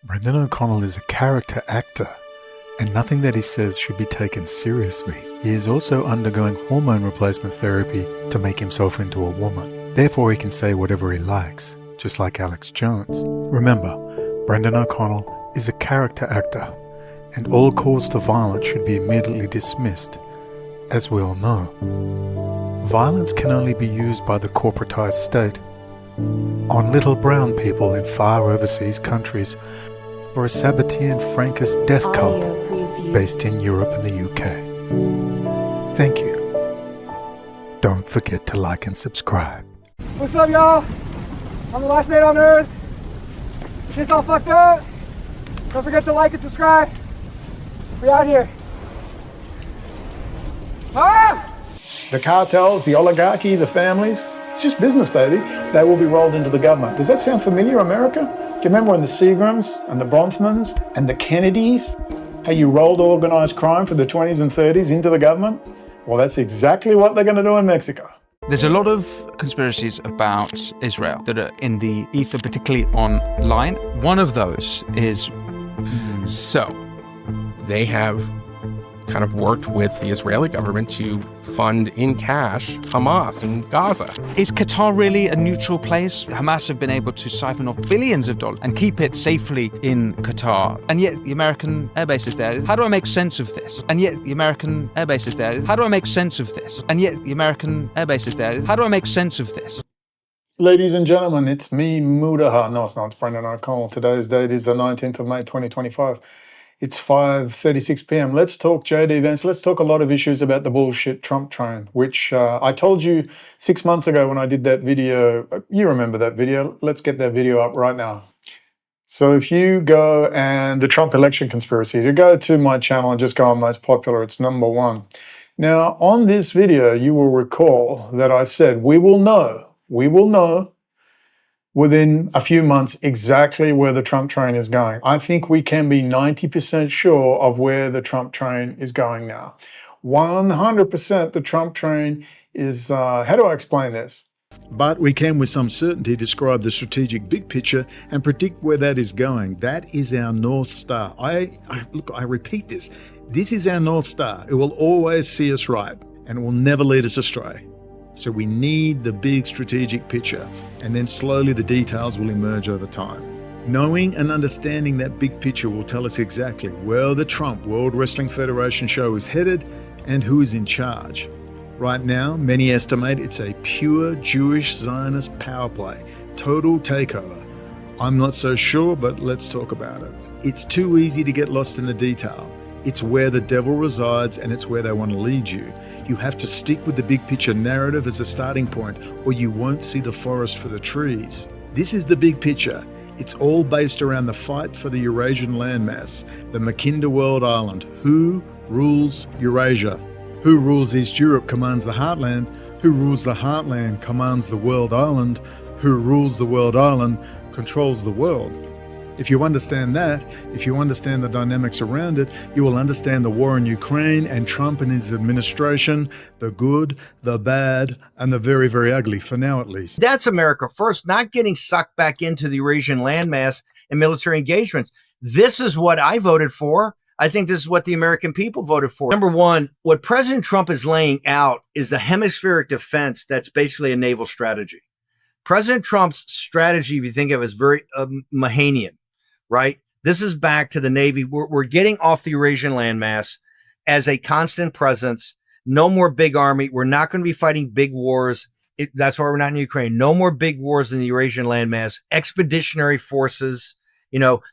Brendan O'Connell is a character actor, and nothing that he says should be taken seriously. He is also undergoing hormone replacement therapy to make himself into a woman. Therefore, he can say whatever he likes, just like Alex Jones. Remember, Brendan O'Connell is a character actor, and all calls to violence should be immediately dismissed. As we all know, violence can only be used by the corporatized state on little brown people in far overseas countries, or a Sabbatean Frankist death cult based in Europe and the UK. Thank you. Don't forget to like and subscribe. What's up, y'all? I'm the last man on earth. Shit's all fucked up. Don't forget to like and subscribe. We out here. Ah! The cartels, the oligarchy, the families, it's just business, baby. They will be rolled into the government. Does that sound familiar, America? Do you remember when the Seagrams and the Bronfmans and the Kennedys, how you rolled organised crime from the 20s and 30s into the government? Well, that's exactly what they're going to do in Mexico. There's a lot of conspiracies about Israel that are in the ether, particularly online. One of those is... So, they have kind of worked with the Israeli government to fund in cash Hamas in Gaza. Is Qatar really a neutral place? Hamas have been able to siphon off billions of dollars and keep it safely in Qatar. And yet the American airbase is there. How do I make sense of this? And yet the American airbase is there. How do I make sense of this? And yet the American airbase is there. How do I make sense of this? Ladies and gentlemen, it's me, Mudaha. No, it's not. It's Brendan O'Connell. Today's date is the 19th of May, 2025. It's 5:36 p.m. Let's talk JD Vance. Let's talk a lot of issues about the bullshit Trump train, which I told you 6 months ago when I did that video. You remember that video. Let's get that video up right now. So if you go and the Trump election conspiracy, you go to my channel and just go on most popular, it's #1. Now, on this video, you will recall that I said, we will know within a few months exactly where the Trump train is going. I think we can be 90% sure of where the Trump train is going now. 100% the Trump train is, how do I explain this? But we can with some certainty describe the strategic big picture and predict where that is going. That is our North Star. I repeat this. This is our North Star. It will always see us right and it will never lead us astray. So we need the big strategic picture, and then slowly the details will emerge over time. Knowing and understanding that big picture will tell us exactly where the Trump World Wrestling Federation show is headed and who is in charge. Right now, many estimate it's a pure Jewish Zionist power play, total takeover. I'm not so sure, but let's talk about it. It's too easy to get lost in the detail. It's where the devil resides and it's where they want to lead you. You have to stick with the big picture narrative as a starting point or you won't see the forest for the trees. This is the big picture. It's all based around the fight for the Eurasian landmass, the Makinda World Island. Who rules Eurasia? Who rules East Europe commands the heartland. Who rules the heartland commands the world island. Who rules the world island controls the world. If you understand that, if you understand the dynamics around it, you will understand the war in Ukraine and Trump and his administration, the good, the bad, and the very, very ugly, for now at least. That's America first, not getting sucked back into the Eurasian landmass and military engagements. This is what I voted for. I think this is what the American people voted for. #1, what President Trump is laying out is the hemispheric defense that's basically a naval strategy. President Trump's strategy, if you think of it, is very Mahanian. Right? This is back to the Navy. We're getting off the Eurasian landmass as a constant presence. No more big army. We're not going to be fighting big wars. That's why we're not in Ukraine. No more big wars in the Eurasian landmass. Expeditionary forces,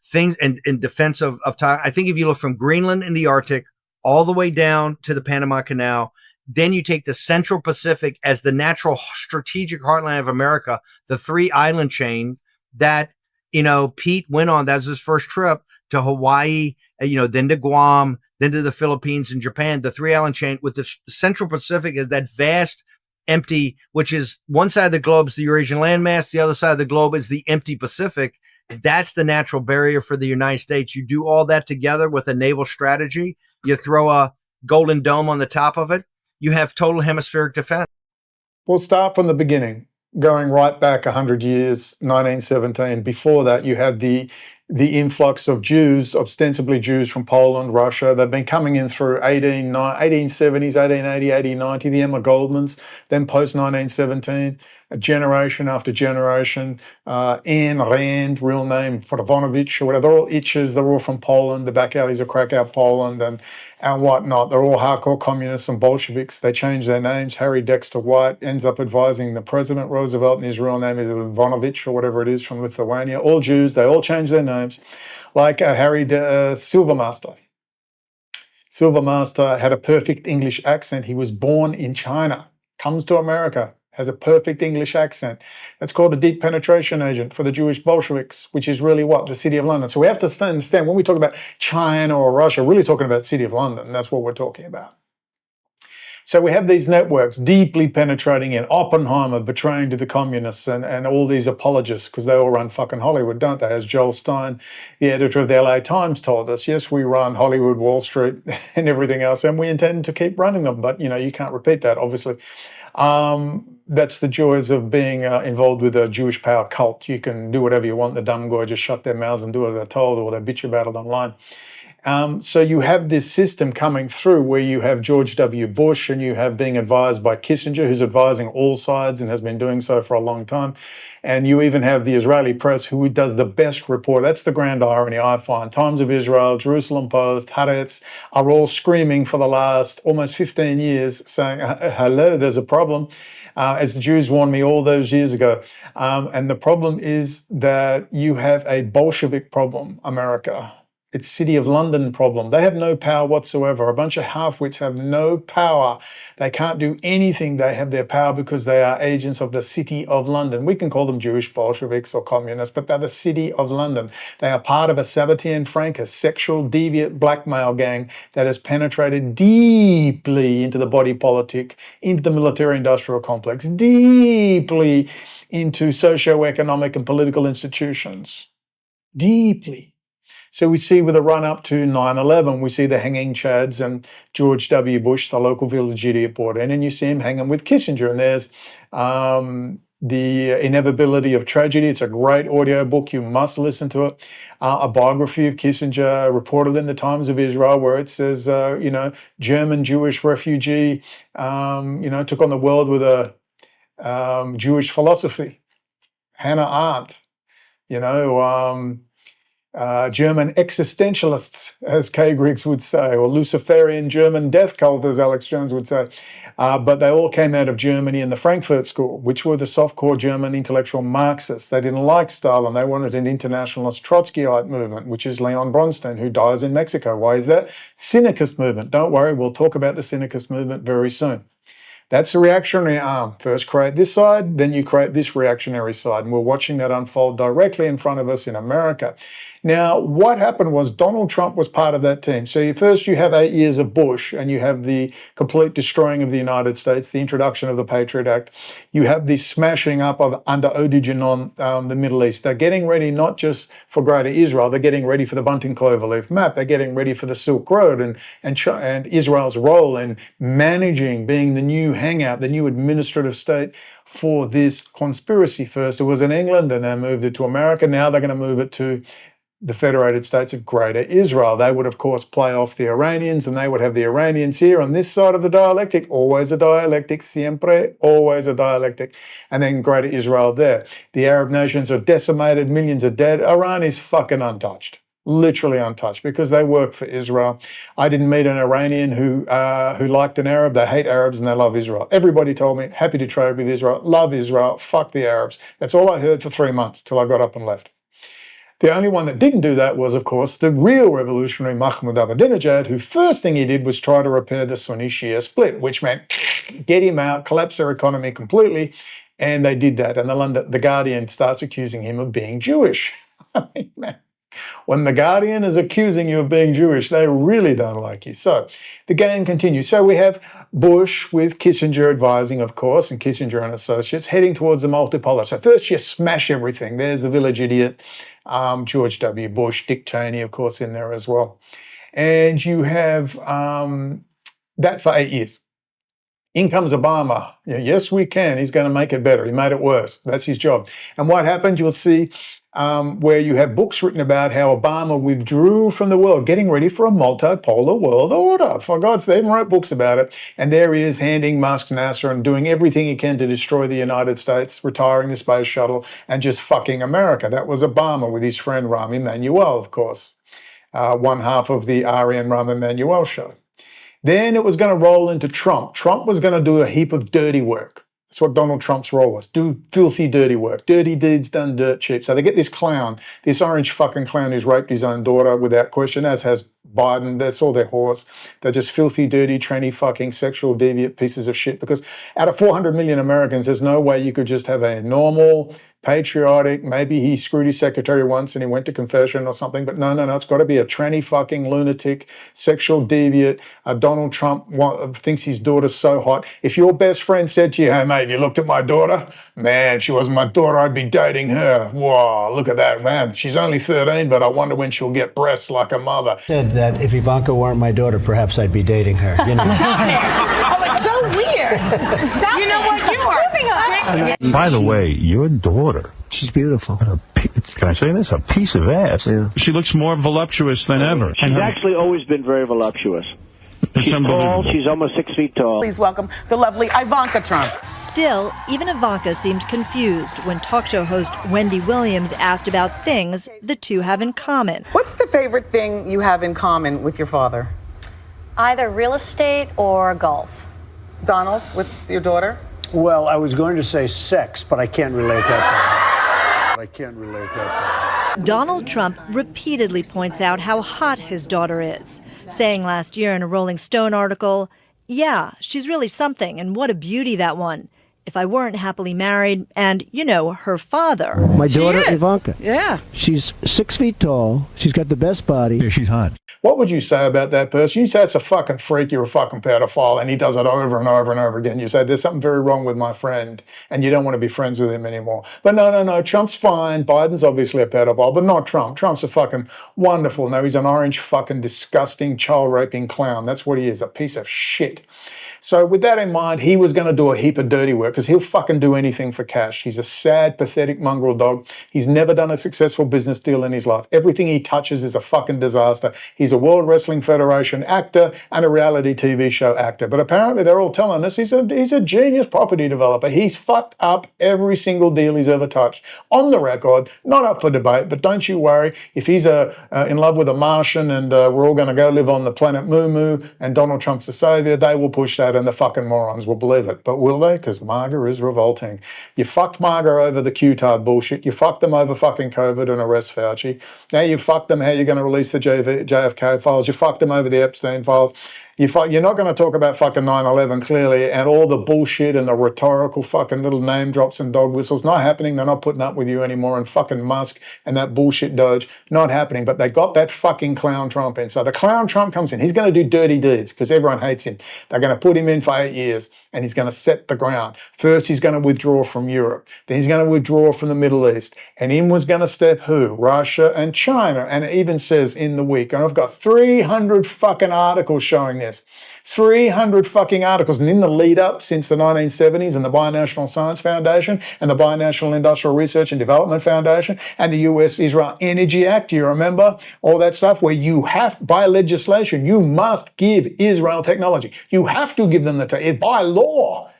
things in defense of time. I think if you look from Greenland in the Arctic all the way down to the Panama Canal, then you take the Central Pacific as the natural strategic heartland of America, the 3-island chain that Pete went on. That was his first trip to Hawaii, then to Guam, then to the Philippines and Japan, the 3-island chain with the Central Pacific is that vast empty, which is one side of the globe is the Eurasian landmass. The other side of the globe is the empty Pacific. That's the natural barrier for the United States. You do all that together with a naval strategy. You throw a golden dome on the top of it. You have total hemispheric defense. We'll start from the beginning. Going right back 100 years, 1917. Before that, you had the the influx of Jews, ostensibly Jews from Poland, Russia. They've been coming in through 1870s, 1880, 1890, the Emma Goldmans, then post-1917, generation after generation. Ayn Rand, real name, Provonovich, or whatever, they're all itches, they're all from Poland, the back alleys of Krakow, Poland, and whatnot. They're all hardcore communists and Bolsheviks. They change their names. Harry Dexter White ends up advising the President Roosevelt, and his real name is Ivanovich or whatever it is, from Lithuania. All Jews, they all change their names. Like Silvermaster. Silvermaster had a perfect English accent. He was born in China, comes to America, has a perfect English accent. That's called a deep penetration agent for the Jewish Bolsheviks, which is really what? The City of London. So we have to understand, when we talk about China or Russia, we're really talking about City of London. That's what we're talking about. So we have these networks deeply penetrating in. Oppenheimer betraying to the communists and all these apologists, because they all run fucking Hollywood, don't they? As Joel Stein, the editor of the LA Times, told us, yes, we run Hollywood, Wall Street and everything else, and we intend to keep running them. But, you know, you can't repeat that, obviously. That's the joys of being involved with a Jewish power cult. You can do whatever you want. The dumb guy just shut their mouths and do as they're told, or they bitch about it online. So you have this system coming through where you have George W. Bush, and you have being advised by Kissinger, who's advising all sides and has been doing so for a long time. And you even have the Israeli press, who does the best report. That's the grand irony, I find. Times of Israel, Jerusalem Post, Haaretz are all screaming for the last almost 15 years, saying, hello, there's a problem. As the Jews warned me all those years ago. And the problem is that you have a Bolshevik problem, America. It's City of London problem. They have no power whatsoever. A bunch of half-wits have no power. They can't do anything. They have their power because they are agents of the City of London. We can call them Jewish Bolsheviks or communists, but they're the City of London. They are part of a Sabbatean Frank, a sexual deviant blackmail gang that has penetrated deeply into the body politic, into the military-industrial complex, deeply into socio-economic and political institutions. Deeply. So we see with the run-up to 9/11, we see the hanging Chads and George W. Bush, the local village idiot, brought in, and you see him hanging with Kissinger. And there's The Inevitability of Tragedy. It's a great audio book. You must listen to it. A biography of Kissinger reported in the Times of Israel, where it says, German Jewish refugee, took on the world with a Jewish philosophy. Hannah Arendt, German existentialists, as Kay Griggs would say, or Luciferian German death cult, as Alex Jones would say. But they all came out of Germany in the Frankfurt School, which were the soft-core German intellectual Marxists. They didn't like Stalin. They wanted an internationalist Trotskyite movement, which is Leon Bronstein, who dies in Mexico. Why is that? Syndicist movement. Don't worry, we'll talk about the syndicist movement very soon. That's the reactionary arm. First create this side, then you create this reactionary side. And we're watching that unfold directly in front of us in America. Now, what happened was Donald Trump was part of that team. So first you have 8 years of Bush, and you have the complete destroying of the United States, the introduction of the Patriot Act. You have the smashing up of under Odeganon, the Middle East. They're getting ready not just for Greater Israel, they're getting ready for the Bunting Cloverleaf map. They're getting ready for the Silk Road and Israel's role in managing, being the new hangout, the new administrative state for this conspiracy. First it was in England, and they moved it to America. Now they're going to move it to the Federated States of Greater Israel. They would, of course, play off the Iranians, and they would have the Iranians here on this side of the dialectic, always a dialectic, siempre, always a dialectic, and then Greater Israel there. The Arab nations are decimated, millions are dead. Iran is fucking untouched. Literally untouched, because they work for Israel. I didn't meet an Iranian who liked an Arab. They hate Arabs and they love Israel. Everybody told me, happy to trade with Israel, love Israel, fuck the Arabs. That's all I heard for 3 months till I got up and left. The only one that didn't do that was, of course, the real revolutionary Mahmoud Ahmadinejad, who first thing he did was try to repair the Sunni-Shia split, which meant get him out, collapse their economy completely, and they did that. And the Guardian starts accusing him of being Jewish. I mean, man, when the Guardian is accusing you of being Jewish, they really don't like you. So the game continues. So we have Bush with Kissinger advising, of course, and Kissinger and associates heading towards the multipolar. So first you smash everything. There's the village idiot, George W. Bush, Dick Cheney, of course, in there as well. And you have that for 8 years. In comes Obama. Yes, we can. He's going to make it better. He made it worse. That's his job. And what happened? You'll see where you have books written about how Obama withdrew from the world, getting ready for a multipolar world order. For God's sake, they even wrote books about it. And there he is handing Musk NASA and doing everything he can to destroy the United States, retiring the space shuttle, and just fucking America. That was Obama with his friend Emanuel, of course. One half of the Ari and Emanuel show. Then it was going to roll into Trump. Trump was going to do a heap of dirty work. That's what Donald Trump's role was. Do filthy, dirty work. Dirty deeds done dirt cheap. So they get this clown, this orange fucking clown who's raped his own daughter without question, as has Biden. That's all their whores. They're just filthy, dirty, tranny, fucking, sexual, deviant pieces of shit. Because out of 400 million Americans, there's no way you could just have a normal, patriotic, maybe he screwed his secretary once and he went to confession or something, but no, it's got to be a tranny fucking lunatic, sexual deviant. Donald Trump thinks his daughter's so hot. If your best friend said to you, hey mate, you looked at my daughter? Man, she wasn't my daughter, I'd be dating her. Whoa, look at that, man. She's only 13, but I wonder when she'll get breasts like her mother. Said that if Ivanka weren't my daughter, perhaps I'd be dating her. You know? Stop it! Oh, it's so weird. Stop. You know what? You are sick. By the way, your daughter. She's beautiful. Can I say this? A piece of ass. Yeah. She looks more voluptuous than ever. She's actually always been very voluptuous. She's tall. She's almost 6 feet tall. Please welcome the lovely Ivanka Trump. Still, even Ivanka seemed confused when talk show host Wendy Williams asked about things the two have in common. What's the favorite thing you have in common with your father? Either real estate or golf. Donald, with your daughter? Well, I was going to say sex, but I can't relate that. Donald Trump repeatedly points out how hot his daughter is, saying last year in a Rolling Stone article, yeah, she's really something, and what a beauty, that one. If I weren't happily married and, you know, her father. My daughter, Ivanka. Yeah. She's 6 feet tall. She's got the best body. Yeah, she's hot. What would you say about that person? You say it's a fucking freak, you're a fucking pedophile, and he does it over and over and over again. You say there's something very wrong with my friend, and you don't want to be friends with him anymore. But no, Trump's fine. Biden's obviously a pedophile, but not Trump. Trump's a fucking wonderful. No, he's an orange fucking disgusting child-raping clown. That's what he is, a piece of shit. So with that in mind, he was going to do a heap of dirty work because he'll fucking do anything for cash. He's a sad, pathetic mongrel dog. He's never done a successful business deal in his life. Everything he touches is a fucking disaster. He's a World Wrestling Federation actor and a reality TV show actor. But apparently they're all telling us he's a genius property developer. He's fucked up every single deal he's ever touched. On the record, not up for debate, but don't you worry. If he's in love with a Martian and we're all going to go live on the planet Moo and Donald Trump's the savior, they will push that and the fucking morons will believe it. But will they? Because MAGA is revolting. You fucked MAGA over the Qatar bullshit. You fucked them over fucking COVID and arrest Fauci. Now you fucked them how you're going to release the JFK files. You fucked them over the Epstein files. You're not going to talk about fucking 9/11 clearly, and all the bullshit and the rhetorical fucking little name drops and dog whistles, not happening. They're not putting up with you anymore, and fucking Musk and that bullshit Doge, not happening. But they got that fucking clown Trump in. So the clown Trump comes in. He's going to do dirty deeds because everyone hates him. They're going to put him in for 8 years, and he's going to set the ground. First, he's going to withdraw from Europe. Then he's going to withdraw from the Middle East. And in was going to step who? Russia and China. And it even says in the week, and I've got 300 fucking articles showing this. 300 fucking articles. And in the lead up since the 1970s and the Binational Science Foundation and the Binational Industrial Research and Development Foundation and the US-Israel Energy Act, do you remember all that stuff where you have, by legislation, you must give Israel technology. You have to give them by law.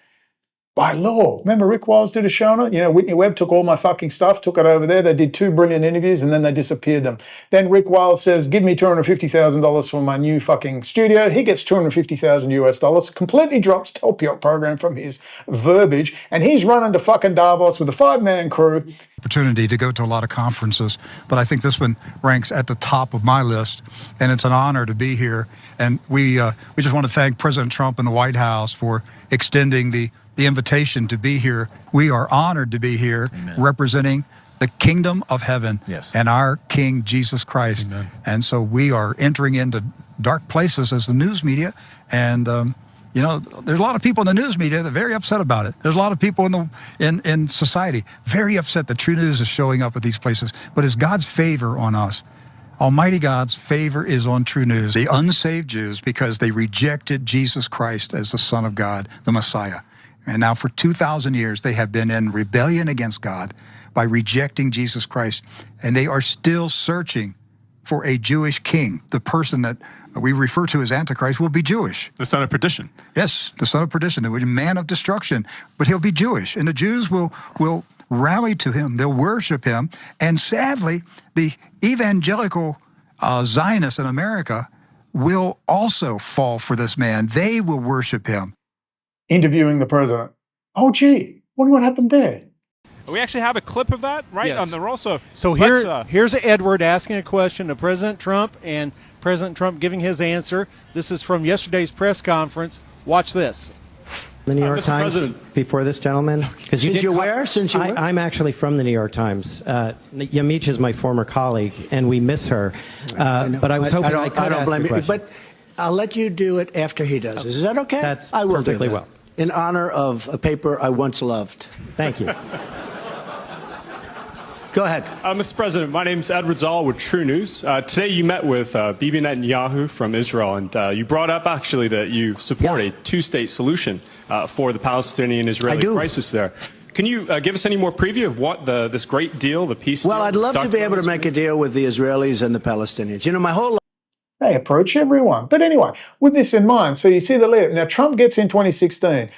By law. Remember Rick Wiles did a show on it? You know, Whitney Webb took all my fucking stuff, took it over there. They did 2 brilliant interviews and then they disappeared them. Then Rick Wiles says, give me $250,000 for my new fucking studio. He gets $250,000 US, completely drops Telpiot program from his verbiage, and he's running to fucking Davos with a 5-man crew. Opportunity to go to a lot of conferences, but I think this one ranks at the top of my list, and it's an honor to be here. And we just want to thank President Trump and the White House for extending the invitation to be here. We are honored to be here. Amen. Representing the kingdom of heaven. Yes. And our King Jesus Christ. Amen. And so we are entering into dark places as the news media. And you know, there's a lot of people in the news media that are very upset about it. There's a lot of people in society very upset that true news is showing up at these places. But it's God's favor on us. Almighty God's favor is on true news. The unsaved Jews, because they rejected Jesus Christ as the Son of God, the Messiah. And now for 2,000 years, they have been in rebellion against God. by rejecting Jesus Christ. And they are still searching for a Jewish king. The person that we refer to as Antichrist will be Jewish. The son of perdition. Yes, the son of perdition, the man of destruction. But he'll be Jewish. And the Jews will rally to him. They'll worship him. And sadly, the evangelical Zionists in America will also fall for this man. They will worship him. Interviewing the president. Oh, gee, wonder what happened there. We actually have a clip of that, right? Yes. They're also, so here's Edward asking a question to President Trump and President Trump giving his answer. This is from yesterday's press conference. Watch this. The New York Mr. Times President. before this gentleman? Since you were? I'm actually from the New York Times. Yamiche is my former colleague, and we miss her. But I was hoping I could ask blame the you, question. but I'll let you do it after he does. Is that okay? That's I will perfectly do that. well. In honor of a paper I once loved. Thank you. Go ahead. Mr. President, my name's Edward Zoll with True News. Today you met with Bibi Netanyahu from Israel, and you brought up actually that you support a two-state solution for the Palestinian-Israeli crisis there. Can you give us any more preview of what this great deal, the peace deal? Well, I'd love to be able to make a deal with the Israelis and the Palestinians. You know, my whole life. They approach everyone. But anyway, with this in mind, so you see the leader. Now, Trump gets in 2016.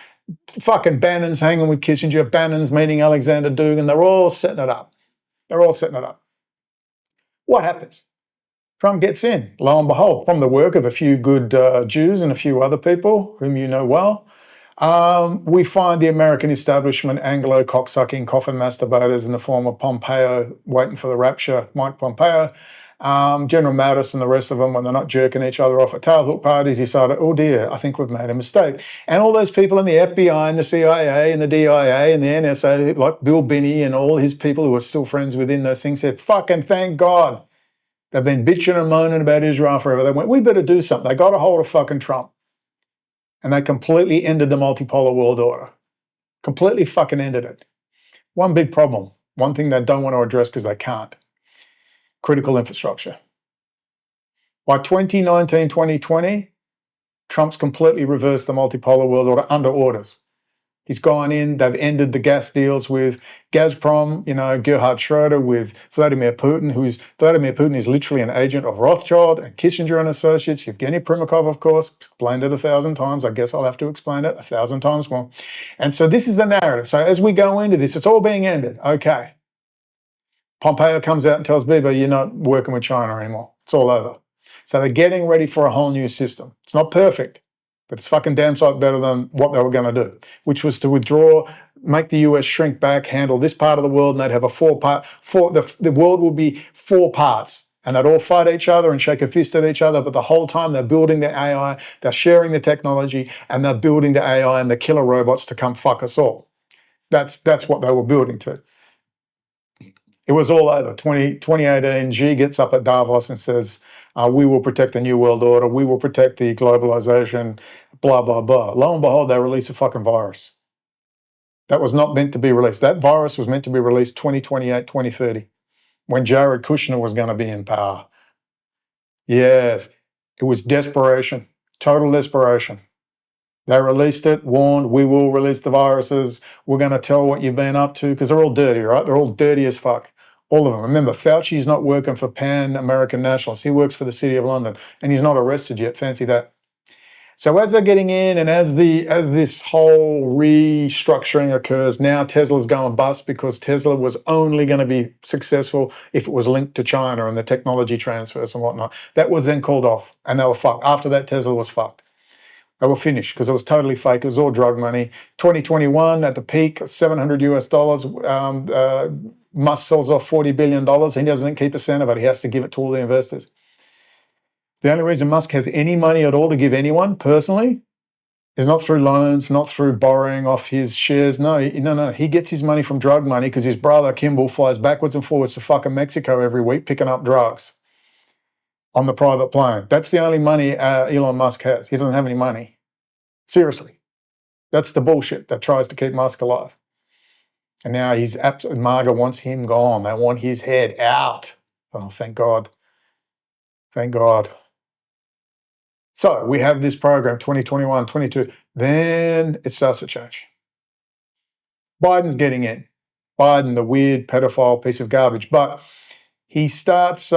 Fucking Bannon's hanging with Kissinger. Bannon's meeting Alexander Dugin. They're all setting it up. They're all setting it up. What happens? Trump gets in, lo and behold, from the work of a few good Jews and a few other people whom you know well. We find the American establishment Anglo cocksucking coffin masturbators in the form of Pompeo waiting for the rapture, Mike Pompeo, General Mattis and the rest of them, when they're not jerking each other off at tailhook parties, decided, oh dear, I think we've made a mistake. And all those people in the FBI and the CIA and the DIA and the NSA, like Bill Binney and all his people who are still friends within those things, said, fucking thank God. They've been bitching and moaning about Israel forever. They went, we better do something. They got a hold of fucking Trump. And they completely ended the multipolar world order. Completely fucking ended it. One big problem. One thing they don't want to address because they can't. Critical infrastructure. By 2019, 2020, Trump's completely reversed the multipolar world order under orders. He's gone in, they've ended the gas deals with Gazprom, you know, Gerhard Schroeder with Vladimir Putin, Vladimir Putin is literally an agent of Rothschild and Kissinger and Associates, Yevgeny Primakov, of course, explained it 1,000 times. I guess I'll have to explain it 1,000 times more. And so this is the narrative. So as we go into this, it's all being ended. Okay. Pompeo comes out and tells Bibi, you're not working with China anymore. It's all over. So they're getting ready for a whole new system. It's not perfect, but it's fucking damn sight better than what they were going to do, which was to withdraw, make the US shrink back, handle this part of the world, and they'd have a the world would be 4 parts, and they'd all fight each other and shake a fist at each other, but the whole time they're building the AI, they're sharing the technology, and they're building the AI and the killer robots to come fuck us all. That's what they were building to. It was all over. 2018, Xi gets up at Davos and says, we will protect the New World Order, we will protect the globalization, blah, blah, blah. Lo and behold, they release a fucking virus. That was not meant to be released. That virus was meant to be released 2028, 2030, when Jared Kushner was going to be in power. Yes, it was desperation, total desperation. They released it, warned, we will release the viruses, we're going to tell what you've been up to, because they're all dirty, right? They're all dirty as fuck. All of them. Remember, Fauci's not working for Pan-American nationalists. He works for the City of London, and he's not arrested yet. Fancy that. So as they're getting in, and as this whole restructuring occurs, now Tesla's going bust because Tesla was only going to be successful if it was linked to China and the technology transfers and whatnot. That was then called off, and they were fucked. After that, Tesla was fucked. They were finished because it was totally fake. It was all drug money. 2021 at the peak, $700 US. Musk sells off $40 billion. He doesn't keep a cent of it. He has to give it to all the investors. The only reason Musk has any money at all to give anyone personally is not through loans, not through borrowing off his shares. No. He gets his money from drug money because his brother Kimball flies backwards and forwards to fucking Mexico every week picking up drugs on the private plane. That's the only money Elon Musk has. He doesn't have any money. Seriously. That's the bullshit that tries to keep Musk alive. And now MAGA wants him gone. They want his head out. Oh, thank God. Thank God. So we have this program, 2021, 22. Then it starts to change. Biden's getting in. Biden, the weird pedophile piece of garbage. But he starts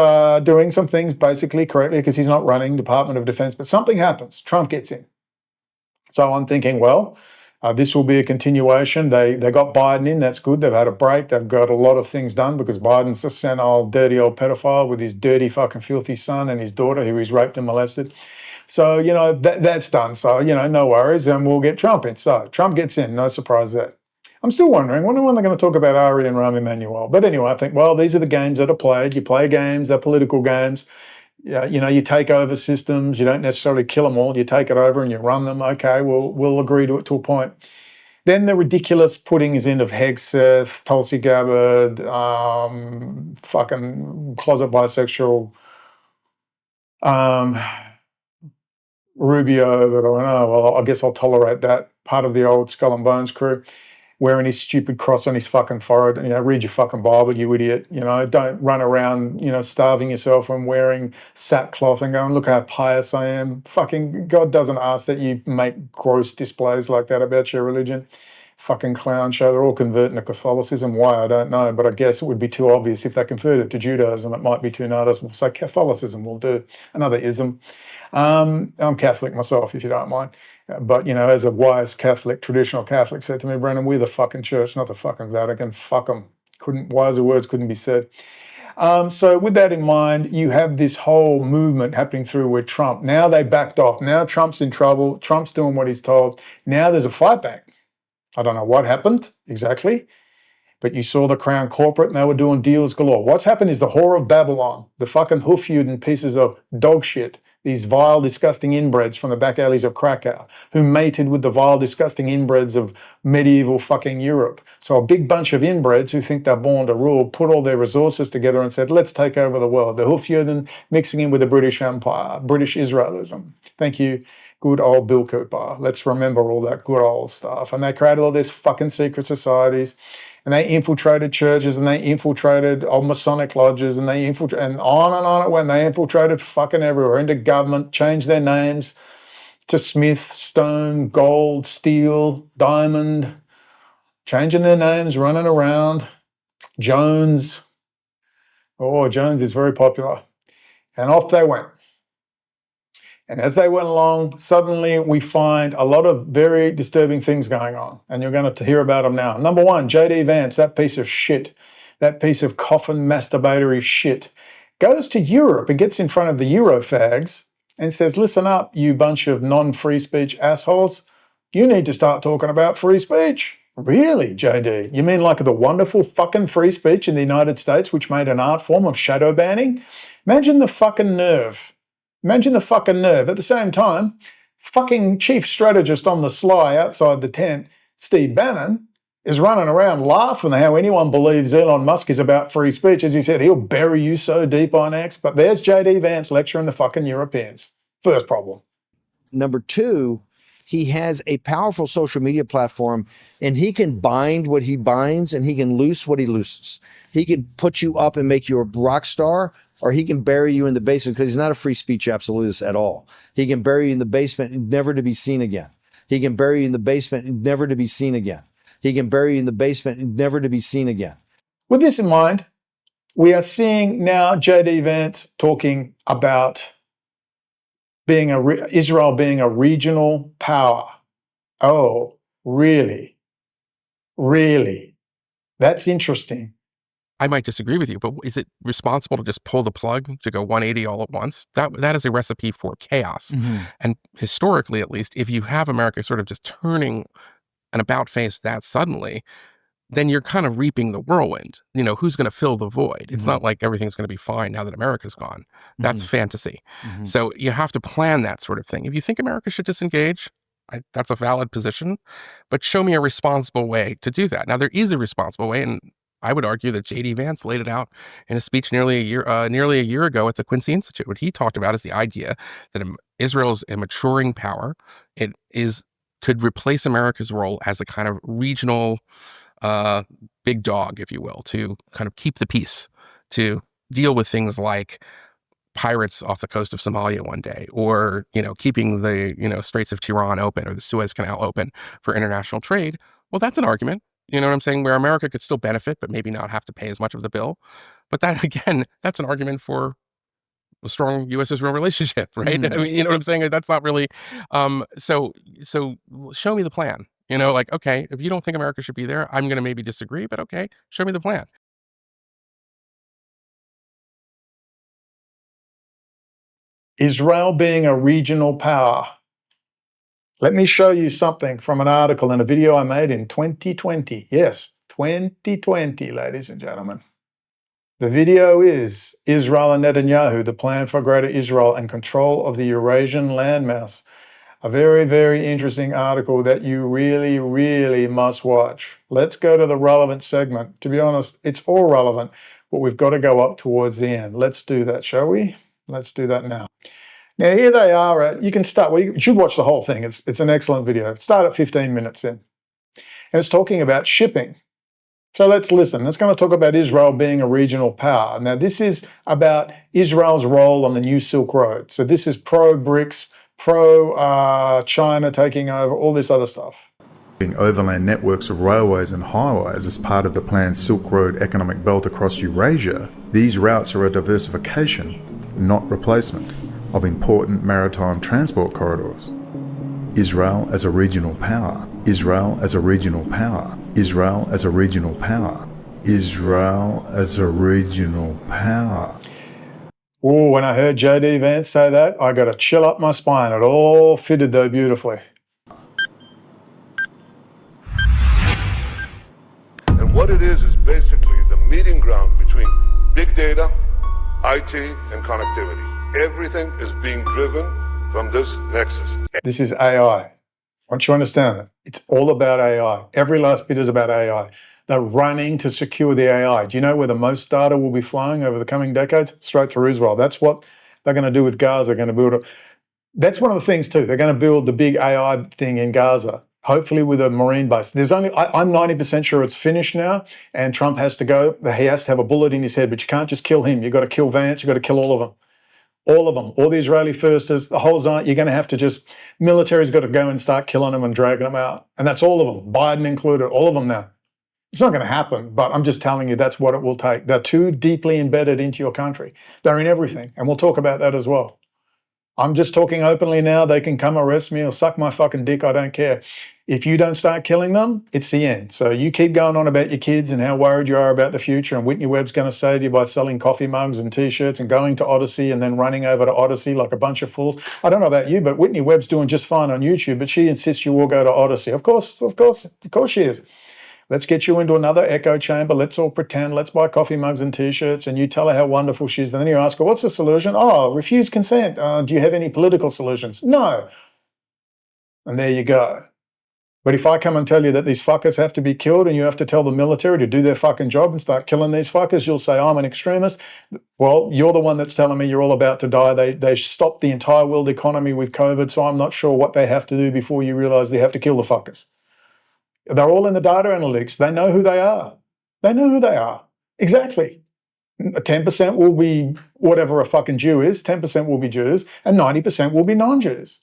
doing some things basically correctly because he's not running Department of Defense, but something happens. Trump gets in. So I'm thinking, well, this will be a continuation. They got Biden in, that's good. They've had a break. They've got a lot of things done because Biden's a senile, dirty old pedophile with his dirty fucking filthy son and his daughter who he's raped and molested. So, you know, that's done. So, you know, no worries, and we'll get Trump in. So Trump gets in, no surprise there. I'm still wondering, when are they going to talk about Ari and Rahm Emanuel? But anyway, I think, well, these are the games that are played. You play games, they're political games. You know, you take over systems. You don't necessarily kill them all. You take it over and you run them. Okay, we'll agree to it to a point. Then the ridiculous puttings in of Hegseth, Tulsi Gabbard, fucking closet bisexual, Rubio, but I don't know, well, I guess I'll tolerate that. Part of the old Skull and Bones crew, wearing his stupid cross on his fucking forehead. You know, read your fucking Bible, you idiot. You know, don't run around, you know, starving yourself and wearing sackcloth and going, look how pious I am. Fucking God doesn't ask that you make gross displays like that about your religion. Fucking clown show. They're all converting to Catholicism. Why? I don't know. But I guess it would be too obvious if they converted to Judaism. It might be too noticeable. So Catholicism will do. Another ism. I'm Catholic myself, if you don't mind. But, you know, as a wise Catholic, traditional Catholic said to me, Brennan, we're the fucking church, not the fucking Vatican. Fuck them. Wiser words couldn't be said. So with that in mind, you have this whole movement happening through with Trump. Now they backed off. Now Trump's in trouble. Trump's doing what he's told. Now there's a fight back. I don't know what happened exactly, but you saw the Crown corporate and they were doing deals galore. What's happened is the whore of Babylon, the fucking hoof-udin pieces of dog shit, these vile, disgusting inbreds from the back alleys of Krakow, who mated with the vile, disgusting inbreds of medieval fucking Europe. So a big bunch of inbreds who think they're born to rule put all their resources together and said, let's take over the world. The hoof-udin mixing in with the British Empire, British Israelism. Thank you, good old Bill Cooper. Let's remember all that good old stuff. And they created all these fucking secret societies. And they infiltrated churches and they infiltrated old Masonic lodges and they infiltrated, and on it went. They infiltrated fucking everywhere into government, changed their names to Smith, Stone, Gold, Steel, Diamond, changing their names, running around. Jones. Oh, Jones is very popular. And off they went. And as they went along, suddenly we find a lot of very disturbing things going on. And you're going to hear about them now. Number one, J.D. Vance, that piece of shit, that piece of coffin masturbatory shit, goes to Europe and gets in front of the Eurofags and says, listen up, you bunch of non-free speech assholes. You need to start talking about free speech. Really, JD? You mean like the wonderful fucking free speech in the United States, which made an art form of shadow banning? Imagine the fucking nerve. Imagine the fucking nerve. At the same time, fucking chief strategist on the sly outside the tent, Steve Bannon, is running around laughing at how anyone believes Elon Musk is about free speech. As he said, he'll bury you so deep on X. But there's J.D. Vance lecturing the fucking Europeans. First problem. Number two, he has a powerful social media platform and he can bind what he binds and he can loose what he looses. He can put you up and make you a rock star, or he can bury you in the basement, because he's not a free speech absolutist at all. He can bury you in the basement and never to be seen again. He can bury you in the basement and never to be seen again. He can bury you in the basement and never to be seen again. With this in mind, we are seeing now J.D. Vance talking about Israel being a regional power. Oh, really? Really? That's interesting. I might disagree with you, but is it responsible to just pull the plug to go 180 all at once? That is a recipe for chaos. Mm-hmm. And historically, at least, if you have America sort of just turning an about face that suddenly, then you're kind of reaping the whirlwind. You know, who's going to fill the void? It's not like everything's going to be fine now that America's gone. That's fantasy. Mm-hmm. So you have to plan that sort of thing. If you think America should disengage, that's a valid position, but show me a responsible way to do that. Now, there is a responsible way, and I would argue that J.D. Vance laid it out in a speech nearly a year ago at the Quincy Institute. What he talked about is the idea that Israel is a maturing power. It could replace America's role as a kind of regional big dog, if you will, to kind of keep the peace, to deal with things like pirates off the coast of Somalia one day, or, you know, keeping the, Straits of Tiran open or the Suez Canal open for international trade. Well, that's an argument. You know what I'm saying? Where America could still benefit, but maybe not have to pay as much of the bill. But that, again, that's an argument for a strong U.S.-Israel relationship, right? I mean, you know what I'm saying? That's not really, so show me the plan. You know, like, okay, if you don't think America should be there, I'm going to maybe disagree, but okay, show me the plan. Israel being a regional power. Let me show you something from an article in a video I made in 2020. Yes, 2020, ladies and gentlemen. The video is Israel and Netanyahu, the plan for greater Israel and control of the Eurasian landmass. A very, very interesting article that you really, really must watch. Let's go to the relevant segment. To be honest, it's all relevant, but we've got to go up towards the end. Let's do that, shall we? Let's do that now. Now, here they are. You can start, well, you should watch the whole thing. It's an excellent video. Start at 15 minutes in. And it's talking about shipping. So let's listen. It's going to talk about Israel being a regional power. Now, this is about Israel's role on the new Silk Road. So this is pro-BRICS, pro-China taking over, all this other stuff. Overland networks of railways and highways as part of the planned Silk Road economic belt across Eurasia, these routes are a diversification, not replacement, of important maritime transport corridors. Israel as a regional power. Israel as a regional power. Israel as a regional power. Israel as a regional power. Oh, when I heard J.D. Vance say that, I got a chill up my spine. It all fitted though beautifully. And what it is basically the meeting ground between big data, IT, and connectivity. Everything is being driven from this nexus. This is AI. Once you understand that, it's all about AI. Every last bit is about AI. They're running to secure the AI. Do you know where the most data will be flowing over the coming decades? Straight through Israel. That's what they're going to do with Gaza. They're going to build that's one of the things too. They're going to build the big AI thing in Gaza, hopefully with a marine base. I'm 90% sure it's finished now, and Trump has to go. He has to have a bullet in his head, but you can't just kill him. You've got to kill Vance. You've got to kill all of them. All of them, all the Israeli firsters, the whole Zion, you're going to have to just, military's got to go and start killing them and dragging them out. And that's all of them, Biden included, all of them now. It's not going to happen, but I'm just telling you that's what it will take. They're too deeply embedded into your country. They're in everything, and we'll talk about that as well. I'm just talking openly now. They can come arrest me or suck my fucking dick, I don't care. If you don't start killing them, it's the end. So you keep going on about your kids and how worried you are about the future, and Whitney Webb's going to save you by selling coffee mugs and T-shirts and going to Odyssey and then running over to Odyssey like a bunch of fools. I don't know about you, but Whitney Webb's doing just fine on YouTube, but she insists you all go to Odyssey. Of course she is. Let's get you into another echo chamber. Let's all pretend. Let's buy coffee mugs and T-shirts, and you tell her how wonderful she is. And then you ask her, what's the solution? Oh, refuse consent. Do you have any political solutions? No. And there you go. But if I come and tell you that these fuckers have to be killed and you have to tell the military to do their fucking job and start killing these fuckers, you'll say, I'm an extremist. Well, you're the one that's telling me you're all about to die. They stopped the entire world economy with COVID, so I'm not sure what they have to do before you realize they have to kill the fuckers. They're all in the data analytics. They know who they are. They know who they are. Exactly. 10% will be whatever a fucking Jew is, 10% will be Jews, and 90% will be non-Jews.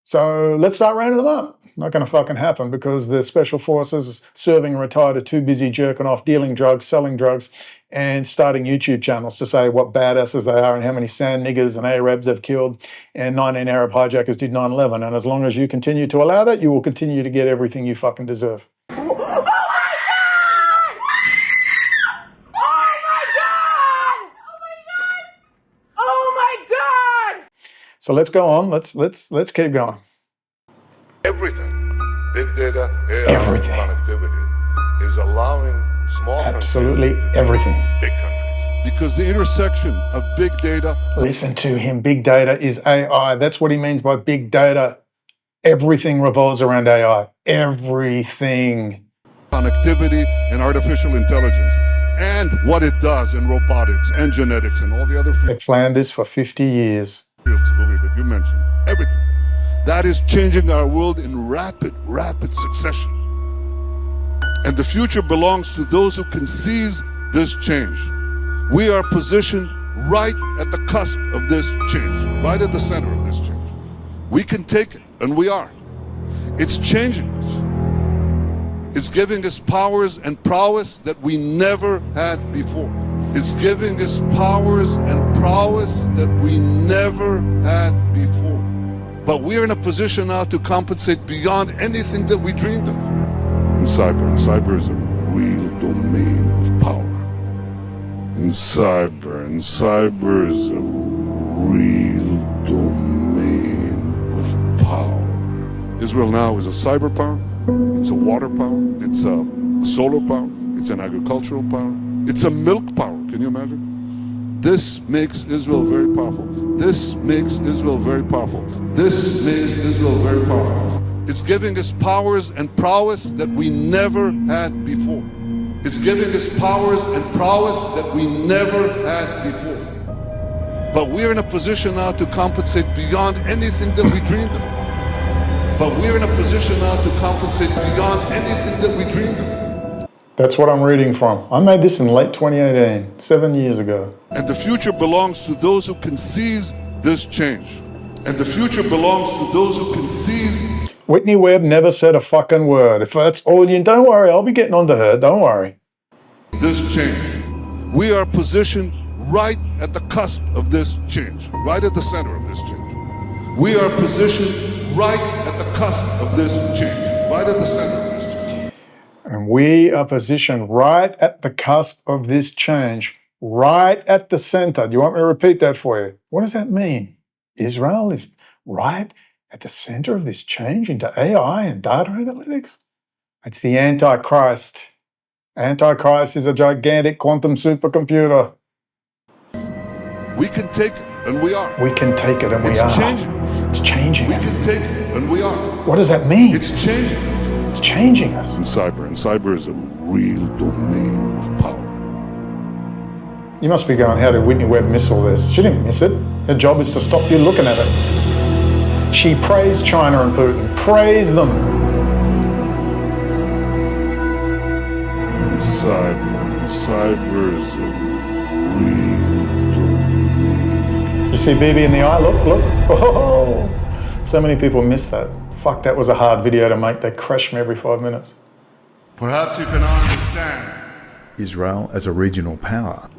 So let's start rounding them up. Not going to fucking happen because the special forces serving and retired are too busy jerking off, dealing drugs, selling drugs, and starting YouTube channels to say what badasses they are and how many sand niggers and Arabs they've killed, and 19 Arab hijackers did 9/11. And as long as you continue to allow that, you will continue to get everything you fucking deserve. So let's go on. Let's keep going. Everything, big data, AI, everything. Connectivity is allowing small absolutely everything. Big countries. Because the intersection of big data. Listen to him. Big data is AI. That's what he means by big data. Everything revolves around AI. Everything. Connectivity and artificial intelligence. And what it does in robotics and genetics and all the other fields. They planned this for 50 years. Believe it, you mentioned everything. That is changing our world in rapid succession. And the future belongs to those who can seize this change. We are positioned right at the cusp of this change, right at the center of this change. We can take it, and we are. It's changing us. It's giving us powers and prowess that we never had before. It's giving us powers and prowess that we never had before. But we're in a position now to compensate beyond anything that we dreamed of. In cyber is a real domain of power. In cyber is a real domain of power. Israel now is a cyber power, it's a water power, it's a solar power, it's an agricultural power, it's a milk power. Can you imagine? This makes Israel very powerful. This makes Israel very powerful. This makes Israel very powerful. It's giving us powers and prowess that we never had before. It's giving us powers and prowess that we never had before. But we're in a position now to compensate beyond anything that we dreamed of. But we're in a position now to compensate beyond anything that we dreamed of. That's what I'm reading from. I made this in late 2018, 7 years ago. And the future belongs to those who can seize this change. And the future belongs to those who can seize. Whitney Webb never said a fucking word. If that's all you, don't worry, I'll be getting onto her, don't worry. This change. We are positioned right at the cusp of this change, right at the center of this change. We are positioned right at the cusp of this change, right at the center of this change. And we are positioned right at the cusp of this change, right at the center. Do you want me to repeat that for you? What does that mean? Israel is right at the center of this change into AI and data analytics? It's the Antichrist. Antichrist is a gigantic quantum supercomputer. We can take it, and we are. We can take it, and we are. It's changing. It's changing us. We can take it, and we are. What does that mean? It's changing. It's changing us. In cyber is a real domain of power. You must be going, how did Whitney Webb miss all this? She didn't miss it. Her job is to stop you looking at it. She praised China and Putin. Praise them. Cyber is a real domain. You see BB in the eye? Look. Oh, so many people miss that. Fuck, that was a hard video to make. They crash me every 5 minutes. Perhaps you can understand Israel as a regional power.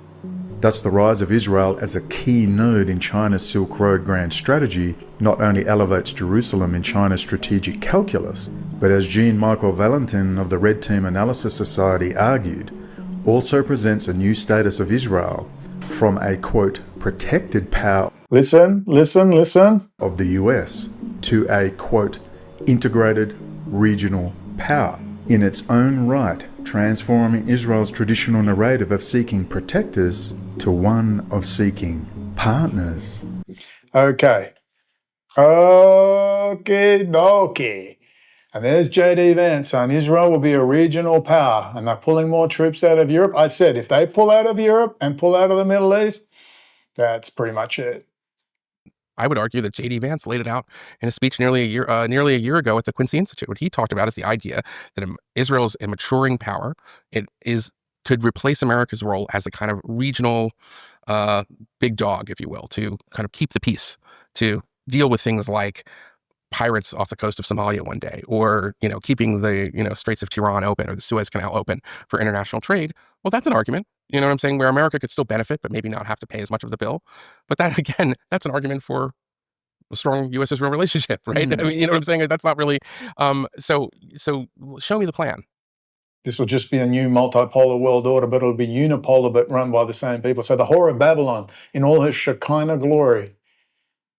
Thus, the rise of Israel as a key node in China's Silk Road grand strategy not only elevates Jerusalem in China's strategic calculus, but as Jean-Michel Valentin of the Red Team Analysis Society argued, also presents a new status of Israel from a, quote, protected power listen, of the US to a, quote, integrated regional power. In its own right, transforming Israel's traditional narrative of seeking protectors to one of seeking partners. Okay. And there's JD Vance saying Israel will be a regional power and they're pulling more troops out of Europe. I said if they pull out of Europe and pull out of the Middle East, that's pretty much it. I would argue that J.D. Vance laid it out in a speech nearly a year ago at the Quincy Institute. What he talked about is the idea that Israel is a maturing power. Could replace America's role as a kind of regional big dog, if you will, to kind of keep the peace, to deal with things like pirates off the coast of Somalia one day, or keeping the Straits of Tiran open or the Suez Canal open for international trade. Well, that's an argument. You know what I'm saying? Where America could still benefit, but maybe not have to pay as much of the bill. But that, again, that's an argument for a strong U.S.-Israel relationship, right? I mean, you know what I'm saying? That's not really. So show me the plan. This will just be a new multipolar world order, but it'll be unipolar, but run by the same people. So the whore of Babylon, in all her Shekinah glory,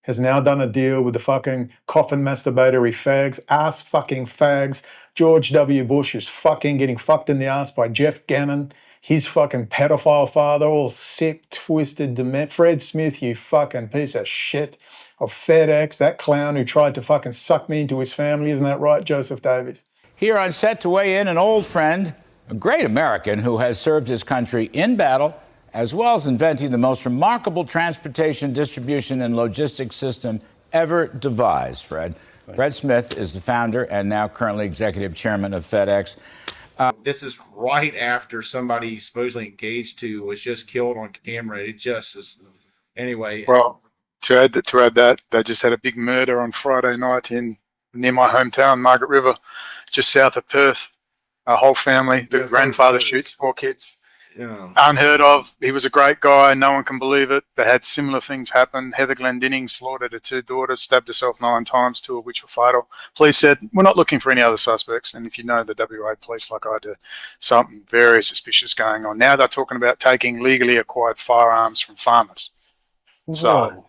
has now done a deal with the fucking coffin masturbatory fags, ass fucking fags. George W. Bush is getting fucked in the ass by Jeff Gannon. His fucking pedophile father, all sick, twisted, Fred Smith, you fucking piece of shit, of FedEx, that clown who tried to fucking suck me into his family. Isn't that right, Joseph Davies? Here on set to weigh in, an old friend, a great American who has served his country in battle, as well as inventing the most remarkable transportation, distribution, and logistics system ever devised, Fred. Fred Smith is the founder and now currently executive chairman of FedEx. This is right after somebody supposedly engaged to was just killed on camera. It just is, anyway. Well, to add that, they just had a big murder on Friday night near my hometown, Margaret River, just south of Perth. A whole family. The grandfather shoots 4 kids. Yeah. Unheard of. He was a great guy. No one can believe it. They had similar things happen. Heather Glendinning slaughtered her 2 daughters, stabbed herself 9 times, 2 of which were fatal. Police said, we're not looking for any other suspects. And if you know the WA police like I do, something very suspicious going on. Now they're talking about taking legally acquired firearms from farmers. So...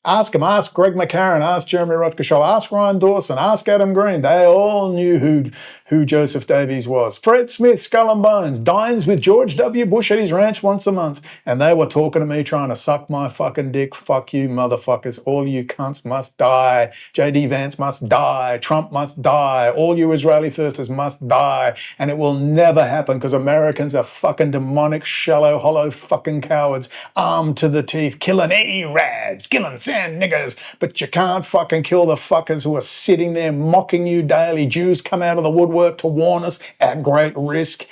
Ask him, ask Greg McCarran, ask Jeremy Rothschild, ask Ryan Dawson, ask Adam Green. They all knew who Joseph Davies was. Fred Smith, Skull and Bones, dines with George W. Bush at his ranch once a month. And they were talking to me trying to suck my fucking dick. Fuck you, motherfuckers. All you cunts must die. J.D. Vance must die. Trump must die. All you Israeli firsters must die. And it will never happen because Americans are fucking demonic, shallow, hollow fucking cowards, armed to the teeth, killing Arabs, killing sand niggers, but you can't fucking kill the fuckers who are sitting there mocking you daily. Jews come out of the woodwork to warn us at great risk,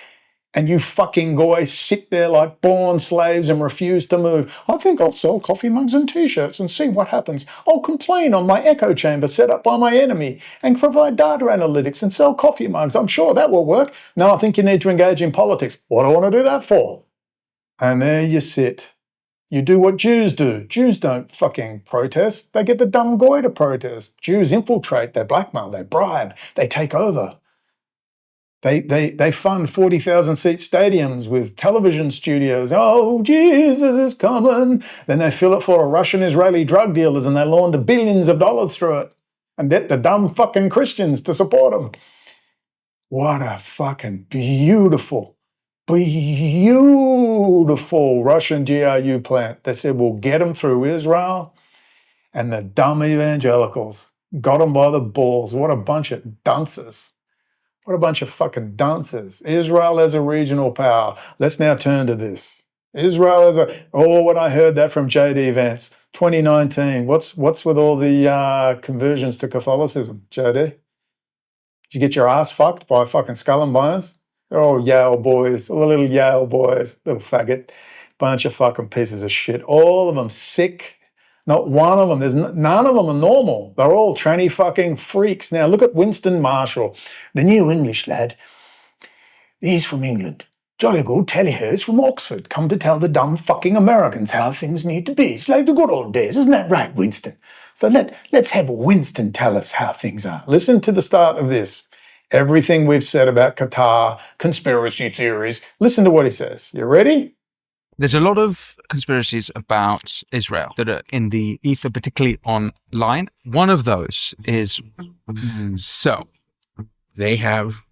and you fucking guys sit there like born slaves and refuse to move. I think I'll sell coffee mugs and t-shirts and see what happens. I'll complain on my echo chamber set up by my enemy and provide data analytics and sell coffee mugs. I'm sure that will work. No, I think you need to engage in politics. What do I want to do that for? And there you sit. You do what Jews do. Jews don't fucking protest. They get the dumb guy to protest. Jews infiltrate, they blackmail, they bribe, they take over. They fund 40,000-seat stadiums with television studios. Oh, Jesus is coming. Then they fill it full of Russian Israeli drug dealers and they launder billions of dollars through it and get the dumb fucking Christians to support them. What a fucking beautiful Russian GRU plant. They said, we'll get them through Israel, and the dumb evangelicals got them by the balls. What a bunch of dunces. What a bunch of fucking dunces. Israel as a regional power. Let's now turn to this. Israel as a... Oh, when I heard that from J.D. Vance, 2019, what's with all the conversions to Catholicism, J.D.? Did you get your ass fucked by fucking Skull and Bones? They're all Yale boys, all the little Yale boys, little faggot, bunch of fucking pieces of shit. All of them sick. Not one of them. None of them are normal. They're all tranny fucking freaks. Now look at Winston Marshall, the new English lad. He's from England. Jolly good tellyhers from Oxford, come to tell the dumb fucking Americans how things need to be. It's like the good old days, isn't that right, Winston? So let's have Winston tell us how things are. Listen to the start of this. Everything we've said about Qatar, conspiracy theories. Listen to what he says. You ready? There's a lot of conspiracies about Israel that are in the ether, particularly online. One of those is... So, they have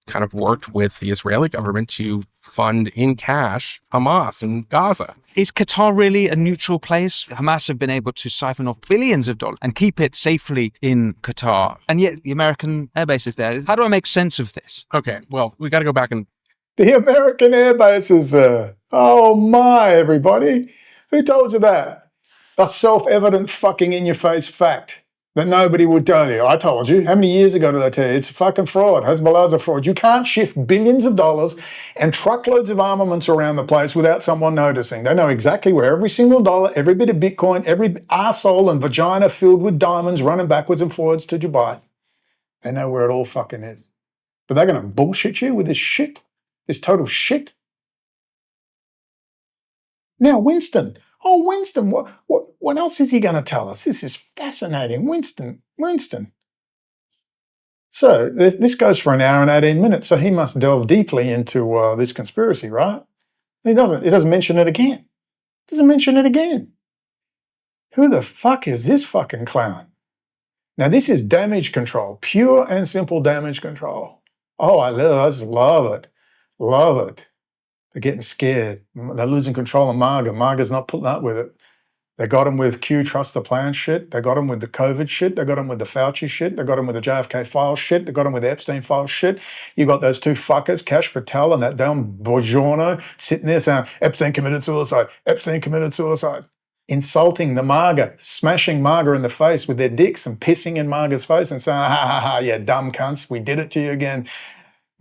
kind of worked with the Israeli government to fund in cash Hamas in Gaza. Is Qatar really a neutral place? Hamas have been able to siphon off billions of dollars and keep it safely in Qatar. And yet the American air base is there. How do I make sense of this? Okay, well, we got to go back and... The American air base is there. Oh my, everybody. Who told you that? A self-evident fucking in-your-face fact that nobody would tell you. I told you. How many years ago did I tell you? It's a fucking fraud. Hezbollah's a fraud. You can't shift billions of dollars and truckloads of armaments around the place without someone noticing. They know exactly where every single dollar, every bit of Bitcoin, every arsehole and vagina filled with diamonds running backwards and forwards to Dubai. They know where it all fucking is. But they're going to bullshit you with this shit? This total shit? Now, Winston. Oh, Winston, what else is he going to tell us? This is fascinating. Winston. So this goes for an hour and 18 minutes, so he must delve deeply into this conspiracy, right? He doesn't mention it again. Who the fuck is this fucking clown? Now, this is damage control, pure and simple damage control. Oh, I just love it. Love it. They're getting scared. They're losing control of Marga. Marga's not putting up with it. They got him with Q Trust the Plan shit. They got him with the COVID shit. They got him with the Fauci shit. They got him with the JFK file shit. They got him with the Epstein file shit. You got those two fuckers, Kash Patel and that damn Buongiorno, sitting there saying, Epstein committed suicide. Epstein committed suicide. Insulting the Marga, smashing Marga in the face with their dicks and pissing in Marga's face and saying, ha ha ha, you dumb cunts, we did it to you again.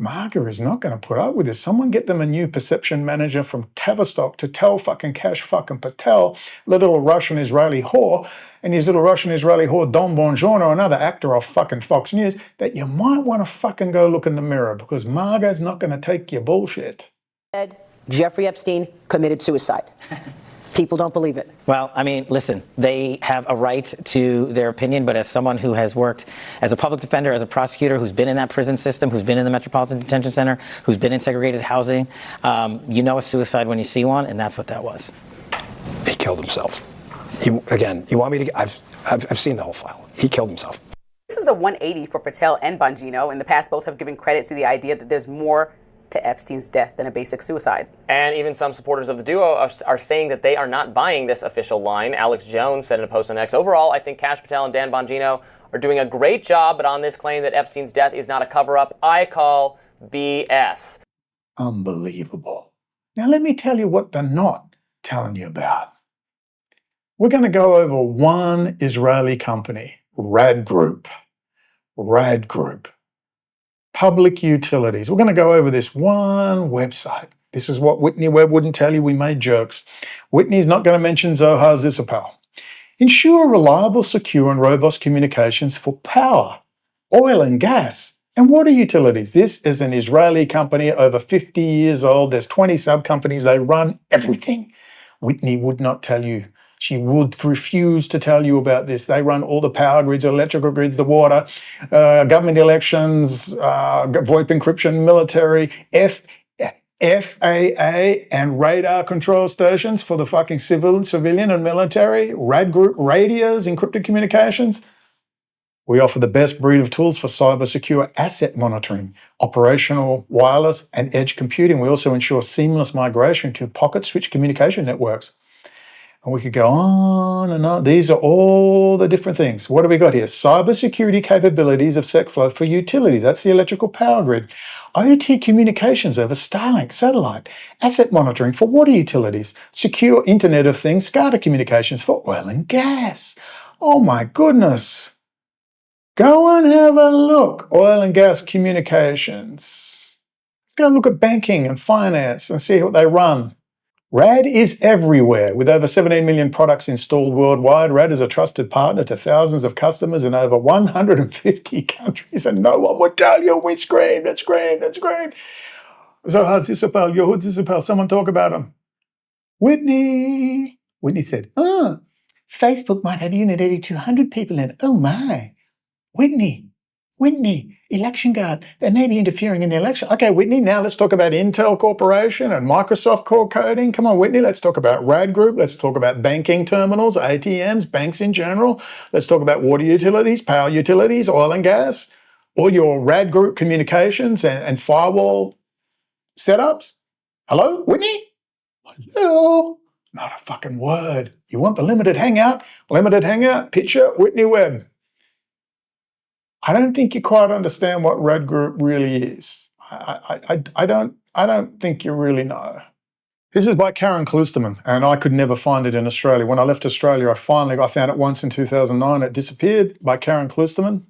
MAGA is not going to put up with this. Someone get them a new perception manager from Tavistock to tell fucking Kash fucking Patel, the little Russian-Israeli whore, and his little Russian-Israeli whore Don Bongiorno, another actor off fucking Fox News, that you might want to fucking go look in the mirror because MAGA is not going to take your bullshit. Jeffrey Epstein committed suicide. People don't believe it. Well, I mean, listen, they have a right to their opinion, but as someone who has worked as a public defender, as a prosecutor, who's been in that prison system, who's been in the Metropolitan Detention Center, who's been in segregated housing, you know a suicide when you see one, and that's what that was. He killed himself. You want me to? I've seen the whole file. He killed himself. This is a 180 for Patel and Bongino. In the past, both have given credit to the idea that there's more to Epstein's death than a basic suicide. And even some supporters of the duo are saying that they are not buying this official line. Alex Jones said in a post on X, overall, I think Kash Patel and Dan Bongino are doing a great job, but on this claim that Epstein's death is not a cover-up, I call BS. Unbelievable. Now let me tell you what they're not telling you about. We're going to go over one Israeli company, Rad Group. Public utilities. We're going to go over this one website. This is what Whitney Webb wouldn't tell you. We made jokes. Whitney's not going to mention Zohar Zissapal. Ensure reliable, secure and robust communications for power, oil and gas and water utilities. This is an Israeli company over 50 years old. There's 20 sub-companies. They run everything. Whitney would not tell you. She would refuse to tell you about this. They run all the power grids, electrical grids, the water, government elections, VoIP encryption, military, FAA and radar control stations for the fucking civilian and military, Rad Group radios, encrypted communications. We offer the best breed of tools for cyber secure asset monitoring, operational wireless and edge computing. We also ensure seamless migration to pocket switch communication networks. And we could go on and on. These are all the different things. What do we got here? Cybersecurity capabilities of SecFlow for utilities. That's the electrical power grid. IoT communications over Starlink satellite. Asset monitoring for water utilities. Secure Internet of Things, SCADA communications for oil and gas. Oh my goodness. Go and have a look. Oil and gas communications. Let's go look at banking and finance and see what they run. Rad is everywhere. With over 17 million products installed worldwide, Rad is a trusted partner to thousands of customers in over 150 countries, and no one would tell you. We screamed and screamed and screamed. Zohar Zissapal, Yehud Zissapal, someone talk about him. Whitney said, Facebook might have nearly 200 people in it. Oh my. Whitney, election guard, they may be interfering in the election. Okay, Whitney, now let's talk about Intel Corporation and Microsoft core coding. Come on, Whitney, let's talk about Rad Group. Let's talk about banking terminals, ATMs, banks in general. Let's talk about water utilities, power utilities, oil and gas, all your Rad Group communications and firewall setups. Hello, Whitney? Hello? Not a fucking word. You want the limited hangout? Limited hangout, picture Whitney Webb. I don't think you quite understand what Rad Group really is. I don't think you really know. This is by Karen Klusterman, and I could never find it in Australia. When I left Australia, I found it once in 2009. It disappeared, by Karen Klusterman,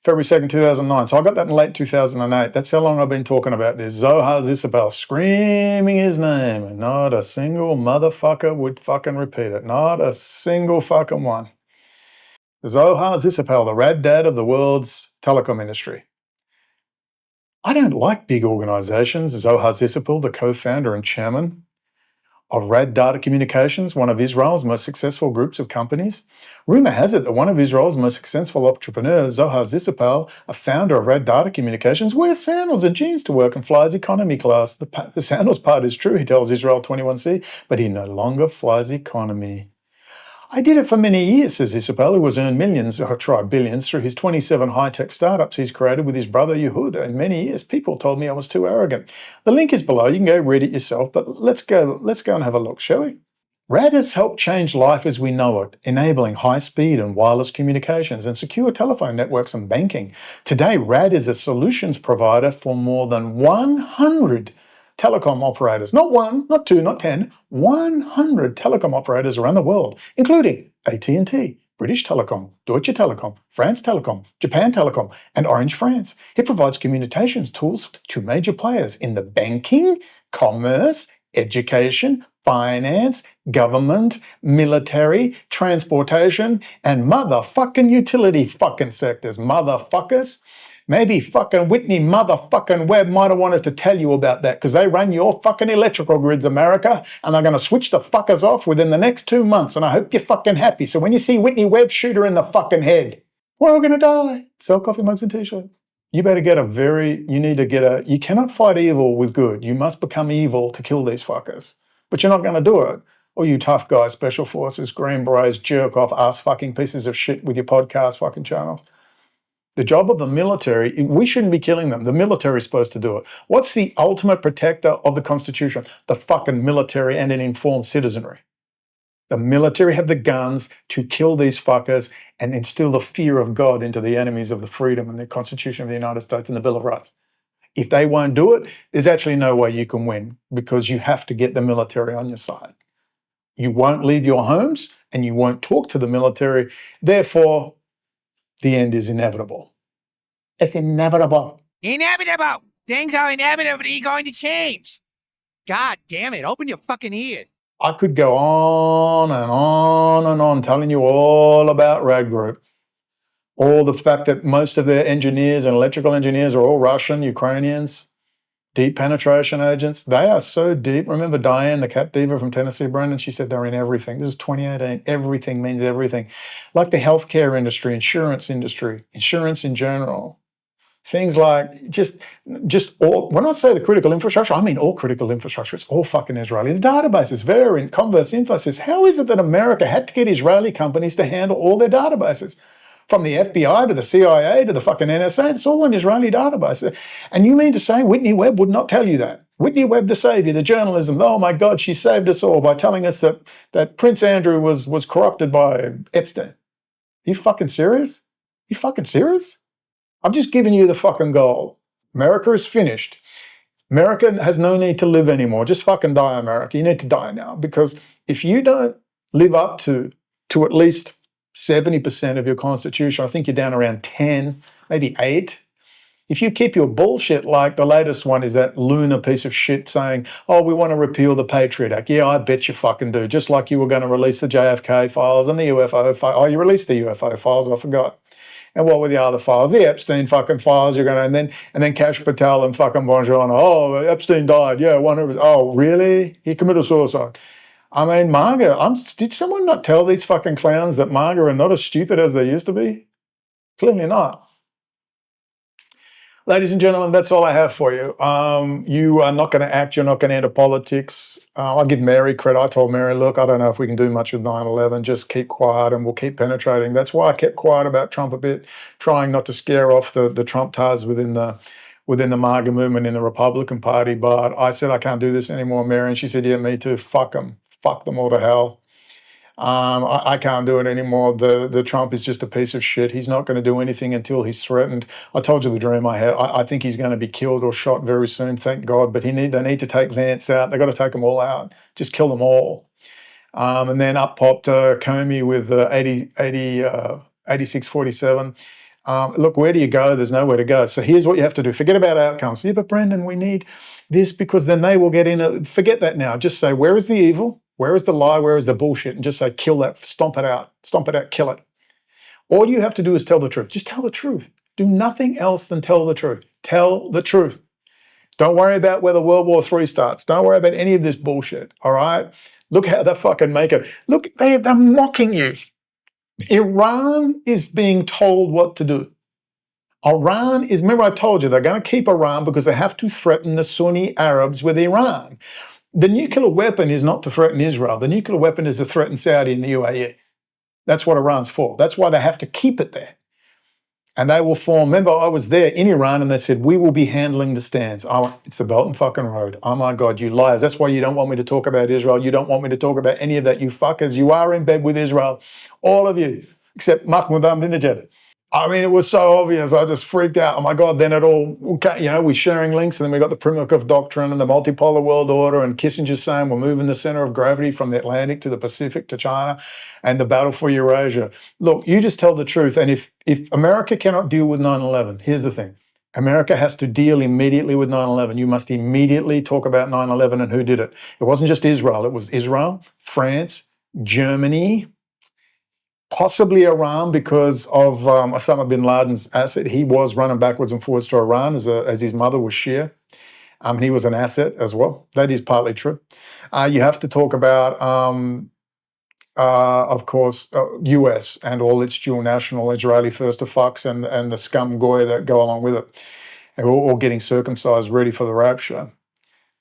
February 2nd, 2009. So I got that in late 2008. That's how long I've been talking about this. Zohar Zissapal screaming his name, and not a single motherfucker would fucking repeat it. Not a single fucking one. Zohar Zissapal, the rad dad of the world's telecom industry. I don't like big organizations. Zohar Zissapal, the co-founder and chairman of Rad Data Communications, one of Israel's most successful groups of companies. Rumor has it that one of Israel's most successful entrepreneurs, Zohar Zissapal, a founder of Rad Data Communications, wears sandals and jeans to work and flies economy class. The sandals part is true, he tells Israel 21C, but he no longer flies economy. I did it for many years, says Zissapal, who has earned millions, or tried billions, through his 27 high-tech startups he's created with his brother Yehuda. In many years, people told me I was too arrogant. The link is below. You can go read it yourself, but let's go and have a look, shall we? Rad has helped change life as we know it, enabling high-speed and wireless communications and secure telephone networks and banking. Today, Rad is a solutions provider for more than 100 telecom operators. Not one, not two, not 10, 100 telecom operators around the world, including AT&T, British Telecom, Deutsche Telekom, France Telecom, Japan Telecom, and Orange France. It provides communications tools to major players in the banking, commerce, education, finance, government, military, transportation, and motherfucking utility fucking sectors, motherfuckers. Maybe fucking Whitney motherfucking Webb might have wanted to tell you about that because they run your fucking electrical grids, America, and they're going to switch the fuckers off within the next 2 months, and I hope you're fucking happy. So when you see Whitney Webb, shoot her in the fucking head. We're all going to die. Sell coffee mugs and t-shirts. You better get you cannot fight evil with good. You must become evil to kill these fuckers. But you're not going to do it. All you tough guys, special forces, green berets, jerk off, ass fucking pieces of shit with your podcast fucking channels. The job of the military, we shouldn't be killing them. The military is supposed to do it. What's the ultimate protector of the Constitution? The fucking military and an informed citizenry. The military have the guns to kill these fuckers and instill the fear of God into the enemies of the freedom and the Constitution of the United States and the Bill of Rights. If they won't do it, there's actually no way you can win because you have to get the military on your side. You won't leave your homes and you won't talk to the military. Therefore, the end is inevitable. It's inevitable. Inevitable. Things are inevitably going to change. God damn it. Open your fucking ears. I could go on and on and on telling you all about Rad Group. All the fact that most of their engineers and electrical engineers are all Russian, Ukrainians, deep penetration agents. They are so deep. Remember Diane, the cat diva from Tennessee, Brendan? She said they're in everything. This is 2018. Everything means everything. Like the healthcare industry, insurance in general. Things like just all, when I say the critical infrastructure, I mean all critical infrastructure. It's all fucking Israeli. The databases, Verint, Converse, Infosys. How is it that America had to get Israeli companies to handle all their databases? From the FBI to the CIA to the fucking NSA, it's all an Israeli database. And you mean to say Whitney Webb would not tell you that? Whitney Webb, the savior, the journalism, oh my God, she saved us all by telling us that Prince Andrew was corrupted by Epstein. Are you fucking serious? You fucking serious? I've just given you the fucking goal. America is finished. America has no need to live anymore. Just fucking die, America. You need to die now. Because if you don't live up to at least 70% of your constitution, I think you're down around 10, maybe 8. If you keep your bullshit, like the latest one is that lunar piece of shit saying, oh, we want to repeal the Patriot Act. Yeah, I bet you fucking do. Just like you were going to release the JFK files and the UFO files. Oh, you released the UFO files, I forgot. And what were the other files? The Epstein fucking files you're going to, and then Kash Patel and fucking Bongiorno. Oh, Epstein died. Yeah, oh, really? He committed suicide. I mean, MAGA, did someone not tell these fucking clowns that MAGA are not as stupid as they used to be? Clearly not. Ladies and gentlemen, that's all I have for you. You are not going to act. You're not going to enter politics. I'll give Mary credit. I told Mary, look, I don't know if we can do much with 9/11. Just keep quiet and we'll keep penetrating. That's why I kept quiet about Trump a bit, trying not to scare off the Trump-tards within the MAGA movement in the Republican Party. But I said, I can't do this anymore, Mary. And she said, yeah, me too. Fuck them. Fuck them all to hell. I can't do it anymore. The Trump is just a piece of shit. He's not going to do anything until he's threatened. I told you the dream I had. I think he's going to be killed or shot very soon, thank God. But they need to take Vance out. They've got to take them all out. Just kill them all. And then up popped Comey with 8647. Look, where do you go? There's nowhere to go. So here's what you have to do. Forget about outcomes. Yeah, but Brendan, we need this because then they will get in. Forget that now. Just say, where is the evil? Where is the lie? Where is the bullshit? And just say, kill that, stomp it out, kill it. All you have to do is tell the truth. Just tell the truth. Do nothing else than tell the truth. Tell the truth. Don't worry about whether World War III starts. Don't worry about any of this bullshit, all right? Look how they fucking make it. Look, they're mocking you. Iran is being told what to do. Remember I told you, they're going to keep Iran because they have to threaten the Sunni Arabs with Iran. The nuclear weapon is not to threaten Israel. The nuclear weapon is to threaten Saudi and the UAE. That's what Iran's for. That's why they have to keep it there. And they will form, remember I was there in Iran and they said, we will be handling the stands. Oh, it's the Belt and fucking Road. Oh my God, you liars. That's why you don't want me to talk about Israel. You don't want me to talk about any of that, you fuckers. You are in bed with Israel. All of you, except Mahmoud Ahmadinejad. I mean, it was so obvious. I just freaked out. Oh my God, then it all, we're sharing links, and then we got the Primitive Doctrine and the multipolar world order, and Kissinger saying we're moving the center of gravity from the Atlantic to the Pacific to China, and the battle for Eurasia. Look, you just tell the truth. And if America cannot deal with 9/11, here's the thing. America has to deal immediately with 9/11. You must immediately talk about 9/11 and who did it. It wasn't just Israel. It was Israel, France, Germany, possibly Iran because of Osama bin Laden's asset. He was running backwards and forwards to Iran as his mother was Shia. He was an asset as well. That is partly true. You have to talk about, of course, US and all its dual national Israeli first of fucks and the scum goy that go along with it. They're all getting circumcised, ready for the rapture.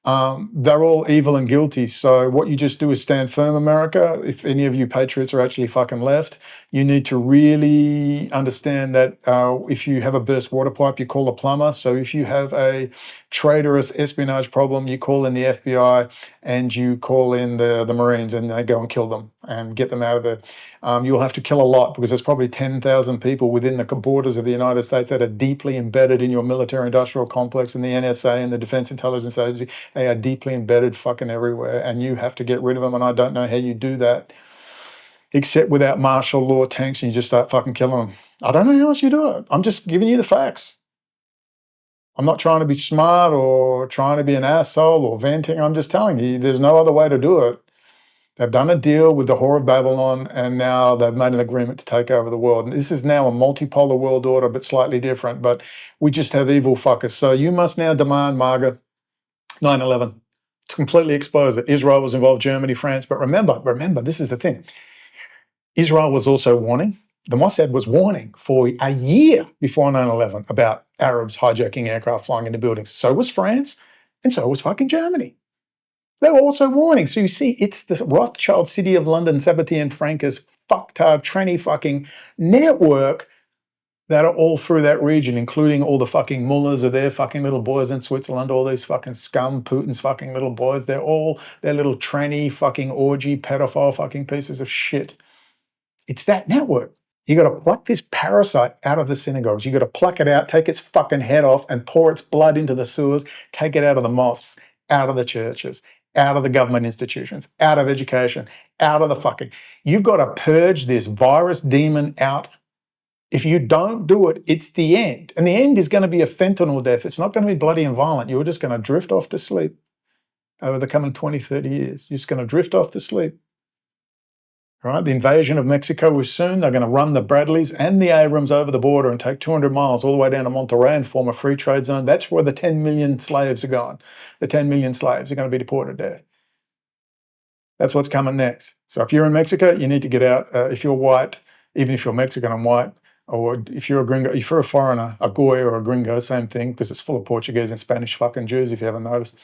They're all evil and guilty. So what you just do is stand firm, America. If any of you patriots are actually fucking left, you need to really understand that if you have a burst water pipe, you call a plumber. So if you have a traitorous espionage problem, you call in the FBI and you call in the Marines, and they go and kill them and get them out of there. You'll have to kill a lot, because there's probably 10,000 people within the borders of the United States that are deeply embedded in your military-industrial complex and the NSA and the Defense Intelligence Agency. They are deeply embedded fucking everywhere, and you have to get rid of them, and I don't know how you do that except without martial law tanks, and you just start fucking killing them. I don't know how else you do it. I'm just giving you the facts. I'm not trying to be smart or trying to be an asshole or venting. I'm just telling you, there's no other way to do it. They've done a deal with the whore of Babylon, and now they've made an agreement to take over the world. And this is now a multipolar world order, but slightly different. But we just have evil fuckers. So you must now demand, Marga, 9/11, to completely expose it. Israel was involved, Germany, France. But remember, this is the thing. Israel was also warning. The Mossad was warning for a year before 9/11 about Arabs hijacking aircraft, flying into buildings. So was France, and so was fucking Germany. They were also warning. So you see, it's the Rothschild City of London, Sabatier Francas, fucktard, tranny fucking network that are all through that region, including all the fucking mullahs of their fucking little boys in Switzerland, all these fucking scum, Putin's fucking little boys. They're all their little tranny fucking orgy, pedophile fucking pieces of shit. It's that network. You got to pluck this parasite out of the synagogues. You got to pluck it out, take its fucking head off and pour its blood into the sewers, take it out of the mosques, out of the churches, out of the government institutions, out of education, out of the fucking... You've got to purge this virus demon out. If you don't do it, it's the end. And the end is going to be a fentanyl death. It's not going to be bloody and violent. You're just going to drift off to sleep over the coming 20, 30 years. You're just going to drift off to sleep. Right? The invasion of Mexico is soon. They're going to run the Bradleys and the Abrams over the border and take 200 miles all the way down to Monterrey and form a free trade zone. That's where the 10 million slaves are going. The 10 million slaves are going to be deported there. That's what's coming next. So if you're in Mexico, you need to get out. If you're white, even if you're Mexican and white, or if you're a gringo, if you're a foreigner, a goy or a gringo, same thing, because it's full of Portuguese and Spanish fucking Jews, if you haven't noticed.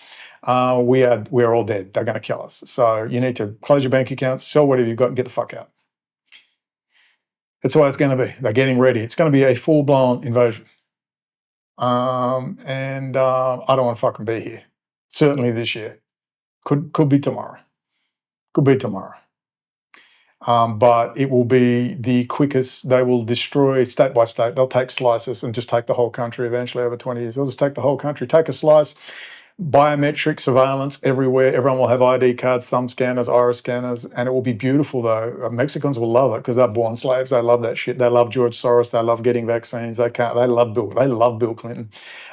We're all dead. They're going to kill us. So you need to close your bank accounts, sell whatever you've got, and get the fuck out. That's the way it's going to be. They're getting ready. It's going to be a full-blown invasion. I don't want to fucking be here. Certainly this year. Could be tomorrow. Could be tomorrow. But it will be the quickest. They will destroy state by state. They'll take slices and just take the whole country eventually over 20 years. They'll just take the whole country, take a slice, biometric surveillance everywhere. Everyone will have ID cards, thumb scanners, iris scanners, and it will be beautiful though. Mexicans will love it because they're born slaves. They love that shit. They love George Soros. They love getting vaccines. They love Bill Clinton.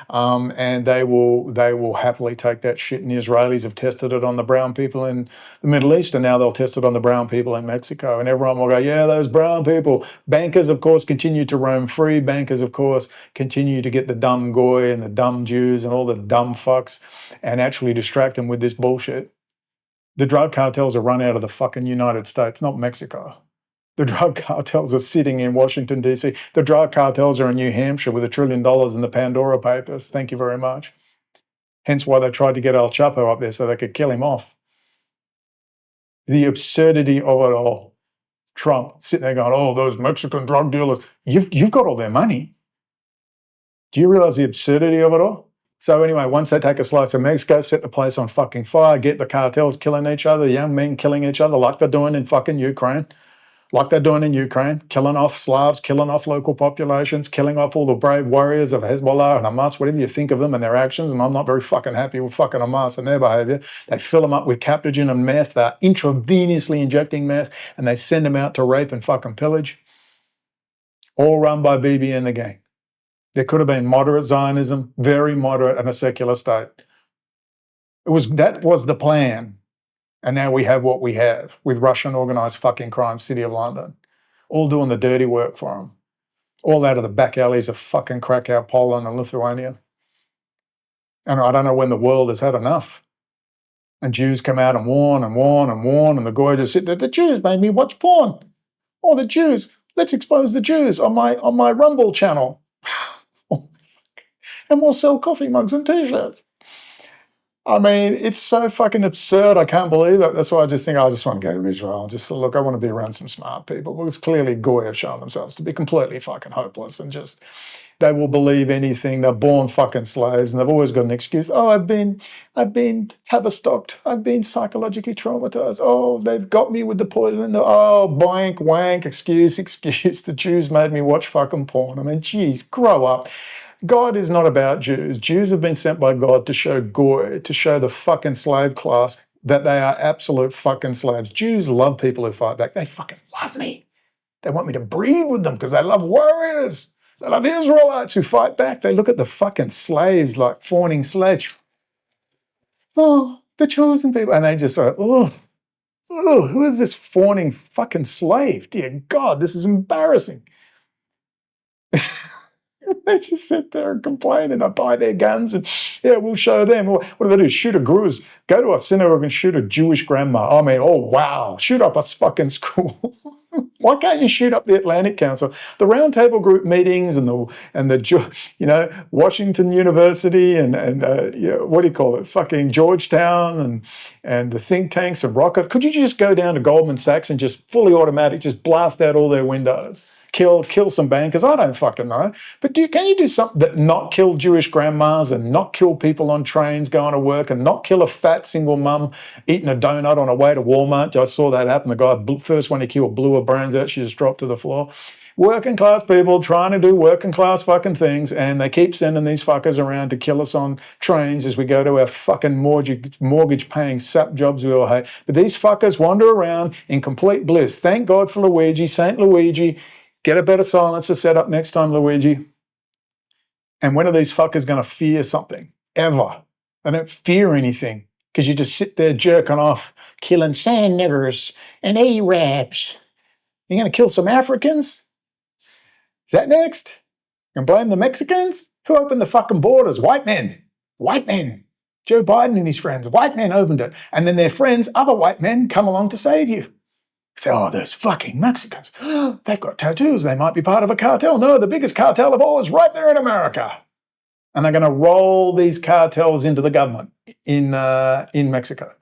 And they will happily take that shit. And the Israelis have tested it on the brown people in the Middle East, and now they'll test it on the brown people in Mexico. And everyone will go, yeah, those brown people. Bankers, of course, continue to roam free. Bankers, of course, continue to get the dumb goy and the dumb Jews and all the dumb fucks and actually distract them with this bullshit. The drug cartels are run out of the fucking United States, not Mexico. The drug cartels are sitting in Washington, D.C. The drug cartels are in New Hampshire with $1 trillion in the Pandora Papers. Thank you very much. Hence why they tried to get El Chapo up there so they could kill him off. The absurdity of it all. Trump sitting there going, oh, those Mexican drug dealers. You've got all their money. Do you realize the absurdity of it all? So anyway, once they take a slice of Mexico, set the place on fucking fire, get the cartels killing each other, the young men killing each other like they're doing in fucking Ukraine. like they're doing in Ukraine, killing off Slavs, killing off local populations, killing off all the brave warriors of Hezbollah and Hamas, whatever you think of them and their actions. And I'm not very fucking happy with fucking Hamas and their behavior. They fill them up with captogen and meth. They're intravenously injecting meth, and they send them out to rape and fucking pillage. All run by Bibi and the gang. There could have been moderate Zionism, very moderate, and a secular state. That was the plan. And now we have what we have with Russian organised fucking crime, City of London, all doing the dirty work for them, all out of the back alleys of fucking Krakow, Poland and Lithuania. And I don't know when the world has had enough. And Jews come out and warn and warn and warn, and the guy just sit there, the Jews made me watch porn. Oh, the Jews, let's expose the Jews on my Rumble channel. And we'll sell coffee mugs and T-shirts. I mean, it's so fucking absurd. I can't believe it. That's why I just think I just want to go to Israel and just look, I want to be around some smart people, because clearly Goy have shown themselves to be completely fucking hopeless and just, they will believe anything. They're born fucking slaves and they've always got an excuse. Oh, I've been Tavistocked. I've been psychologically traumatized. Oh, they've got me with the poison. Oh, boink, wank, excuse. The Jews made me watch fucking porn. I mean, geez, grow up. God is not about Jews. Jews have been sent by God to show Goy, to show the fucking slave class that they are absolute fucking slaves. Jews love people who fight back. They fucking love me. They want me to breed with them because they love warriors. They love Israelites who fight back. They look at the fucking slaves like fawning slaves. Oh, the chosen people. And they just like, oh, who is this fawning fucking slave? Dear God, this is embarrassing. They just sit there and complain and I buy their guns and, yeah, we'll show them. What do they do? Shoot a Gruz. Go to a synagogue and shoot a Jewish grandma. I mean, oh, wow. Shoot up a fucking school. Why can't you shoot up the Atlantic Council? The Roundtable Group meetings and the Washington University and what do you call it? Fucking Georgetown and the think tanks of Rocket. Could you just go down to Goldman Sachs and just fully automatic, just blast out all their windows? Kill some bankers, I don't fucking know. But can you do something that not kill Jewish grandmas and not kill people on trains going to work and not kill a fat single mum eating a donut on her way to Walmart? I saw that happen. The guy, first one he killed, blew her brains out. She just dropped to the floor. Working class people trying to do working class fucking things, and they keep sending these fuckers around to kill us on trains as we go to our fucking mortgage paying sap jobs we all hate. But these fuckers wander around in complete bliss. Thank God for Luigi, Saint Luigi. Get a better silencer set up next time, Luigi. And when are these fuckers going to fear something? Ever. They don't fear anything because you just sit there jerking off, killing sand niggers and Arabs. You're going to kill some Africans? Is that next? And blame the Mexicans? Who opened the fucking borders? White men. White men. Joe Biden and his friends. White men opened it. And then their friends, other white men, come along to save you. Say, oh, those fucking Mexicans. They've got tattoos. They might be part of a cartel. No, the biggest cartel of all is right there in America. And they're going to roll these cartels into the government in Mexico.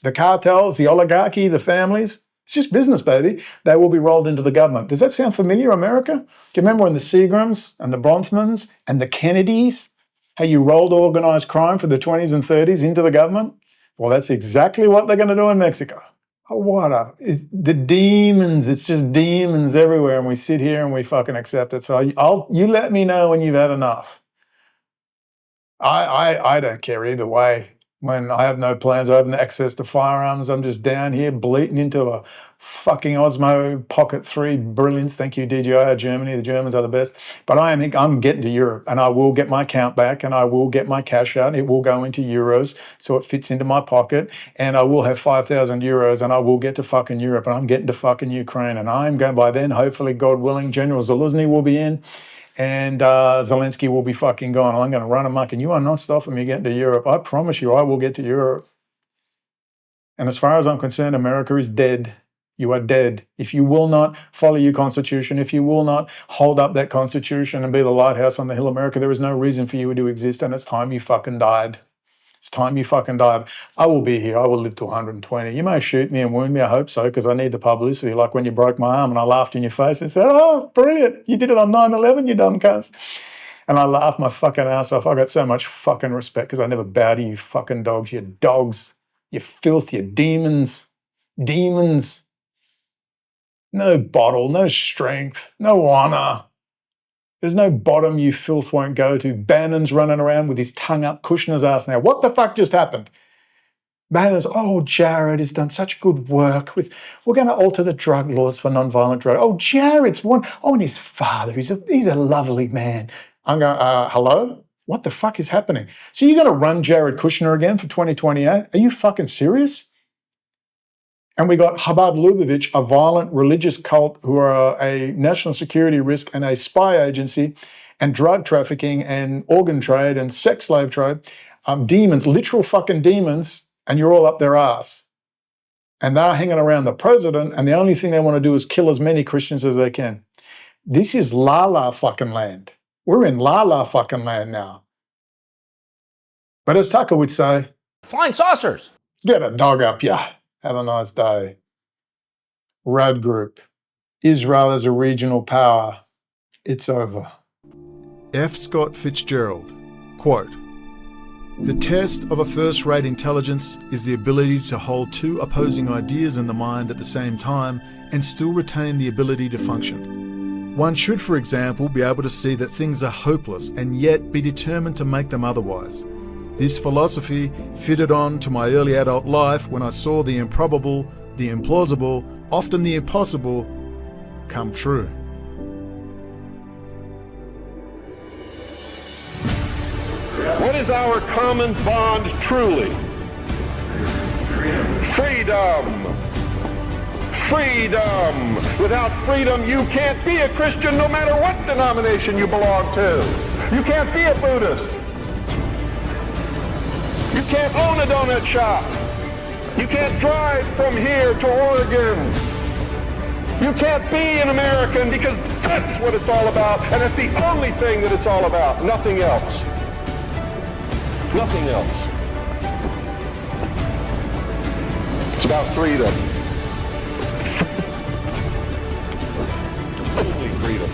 The cartels, the oligarchy, the families, it's just business, baby. They will be rolled into the government. Does that sound familiar, America? Do you remember when the Seagrams and the Bronfmans and the Kennedys, how you rolled organised crime for the 20s and 30s into the government? Well, that's exactly what they're going to do in Mexico. Oh, the demons, it's just demons everywhere, and we sit here and we fucking accept it. So you let me know when you've had enough. I don't care either way. When I have no plans, I have no access to firearms, I'm just down here bleating into a fucking Osmo Pocket 3 brilliance. Thank you, DJI Germany. The Germans are the best. But I'm getting to Europe, and I will get my account back, and I will get my cash out. It will go into euros, so it fits into my pocket, and I will have 5,000 euros, and I will get to fucking Europe, and I'm getting to fucking Ukraine, and I'm going by then, hopefully, God willing, General Zaluzny will be in, and Zelensky will be fucking gone. I'm going to run amok, and you are not stopping me getting to Europe. I promise you, I will get to Europe. And as far as I'm concerned, America is dead. You are dead. If you will not follow your constitution, if you will not hold up that constitution and be the lighthouse on the hill of America, there is no reason for you to exist, and it's time you fucking died. It's time you fucking died. I will be here. I will live to 120. You may shoot me and wound me. I hope so, because I need the publicity. Like when you broke my arm and I laughed in your face and said, oh, brilliant. You did it on 9/11, you dumb cunts. And I laughed my fucking ass off. I got so much fucking respect because I never bow to you fucking dogs. You dogs. You filth. You demons. Demons. No bottle, no strength, no honor. There's no bottom you filth won't go to. Bannon's running around with his tongue up, Kushner's ass now. What the fuck just happened? Bannon's, oh, Jared has done such good work with, we're going to alter the drug laws for non-violent drug. Oh, Jared's one. Oh, and his father, he's a lovely man. I'm going, hello? What the fuck is happening? So you're going to run Jared Kushner again for 2028? Are you fucking serious? And we got Chabad Lubavitch, a violent religious cult who are a national security risk and a spy agency and drug trafficking and organ trade and sex slave trade. Demons, literal fucking demons, and you're all up their ass. And they're hanging around the president, and the only thing they want to do is kill as many Christians as they can. This is la-la fucking land. We're in la-la fucking land now. But as Tucker would say, flying saucers. Get a dog up, ya. Have a nice day. Rad Group. Israel as a regional power. It's over. F. Scott Fitzgerald, quote, "The test of a first-rate intelligence is the ability to hold two opposing ideas in the mind at the same time and still retain the ability to function. One should, for example, be able to see that things are hopeless and yet be determined to make them otherwise. This philosophy fitted on to my early adult life when I saw the improbable, the implausible, often the impossible, come true." What is our common bond truly? Freedom. Freedom. Without freedom, you can't be a Christian no matter what denomination you belong to. You can't be a Buddhist. You can't own a donut shop. You can't drive from here to Oregon. You can't be an American because that's what it's all about, and it's the only thing that it's all about, nothing else. Nothing else. It's about freedom. Only freedom.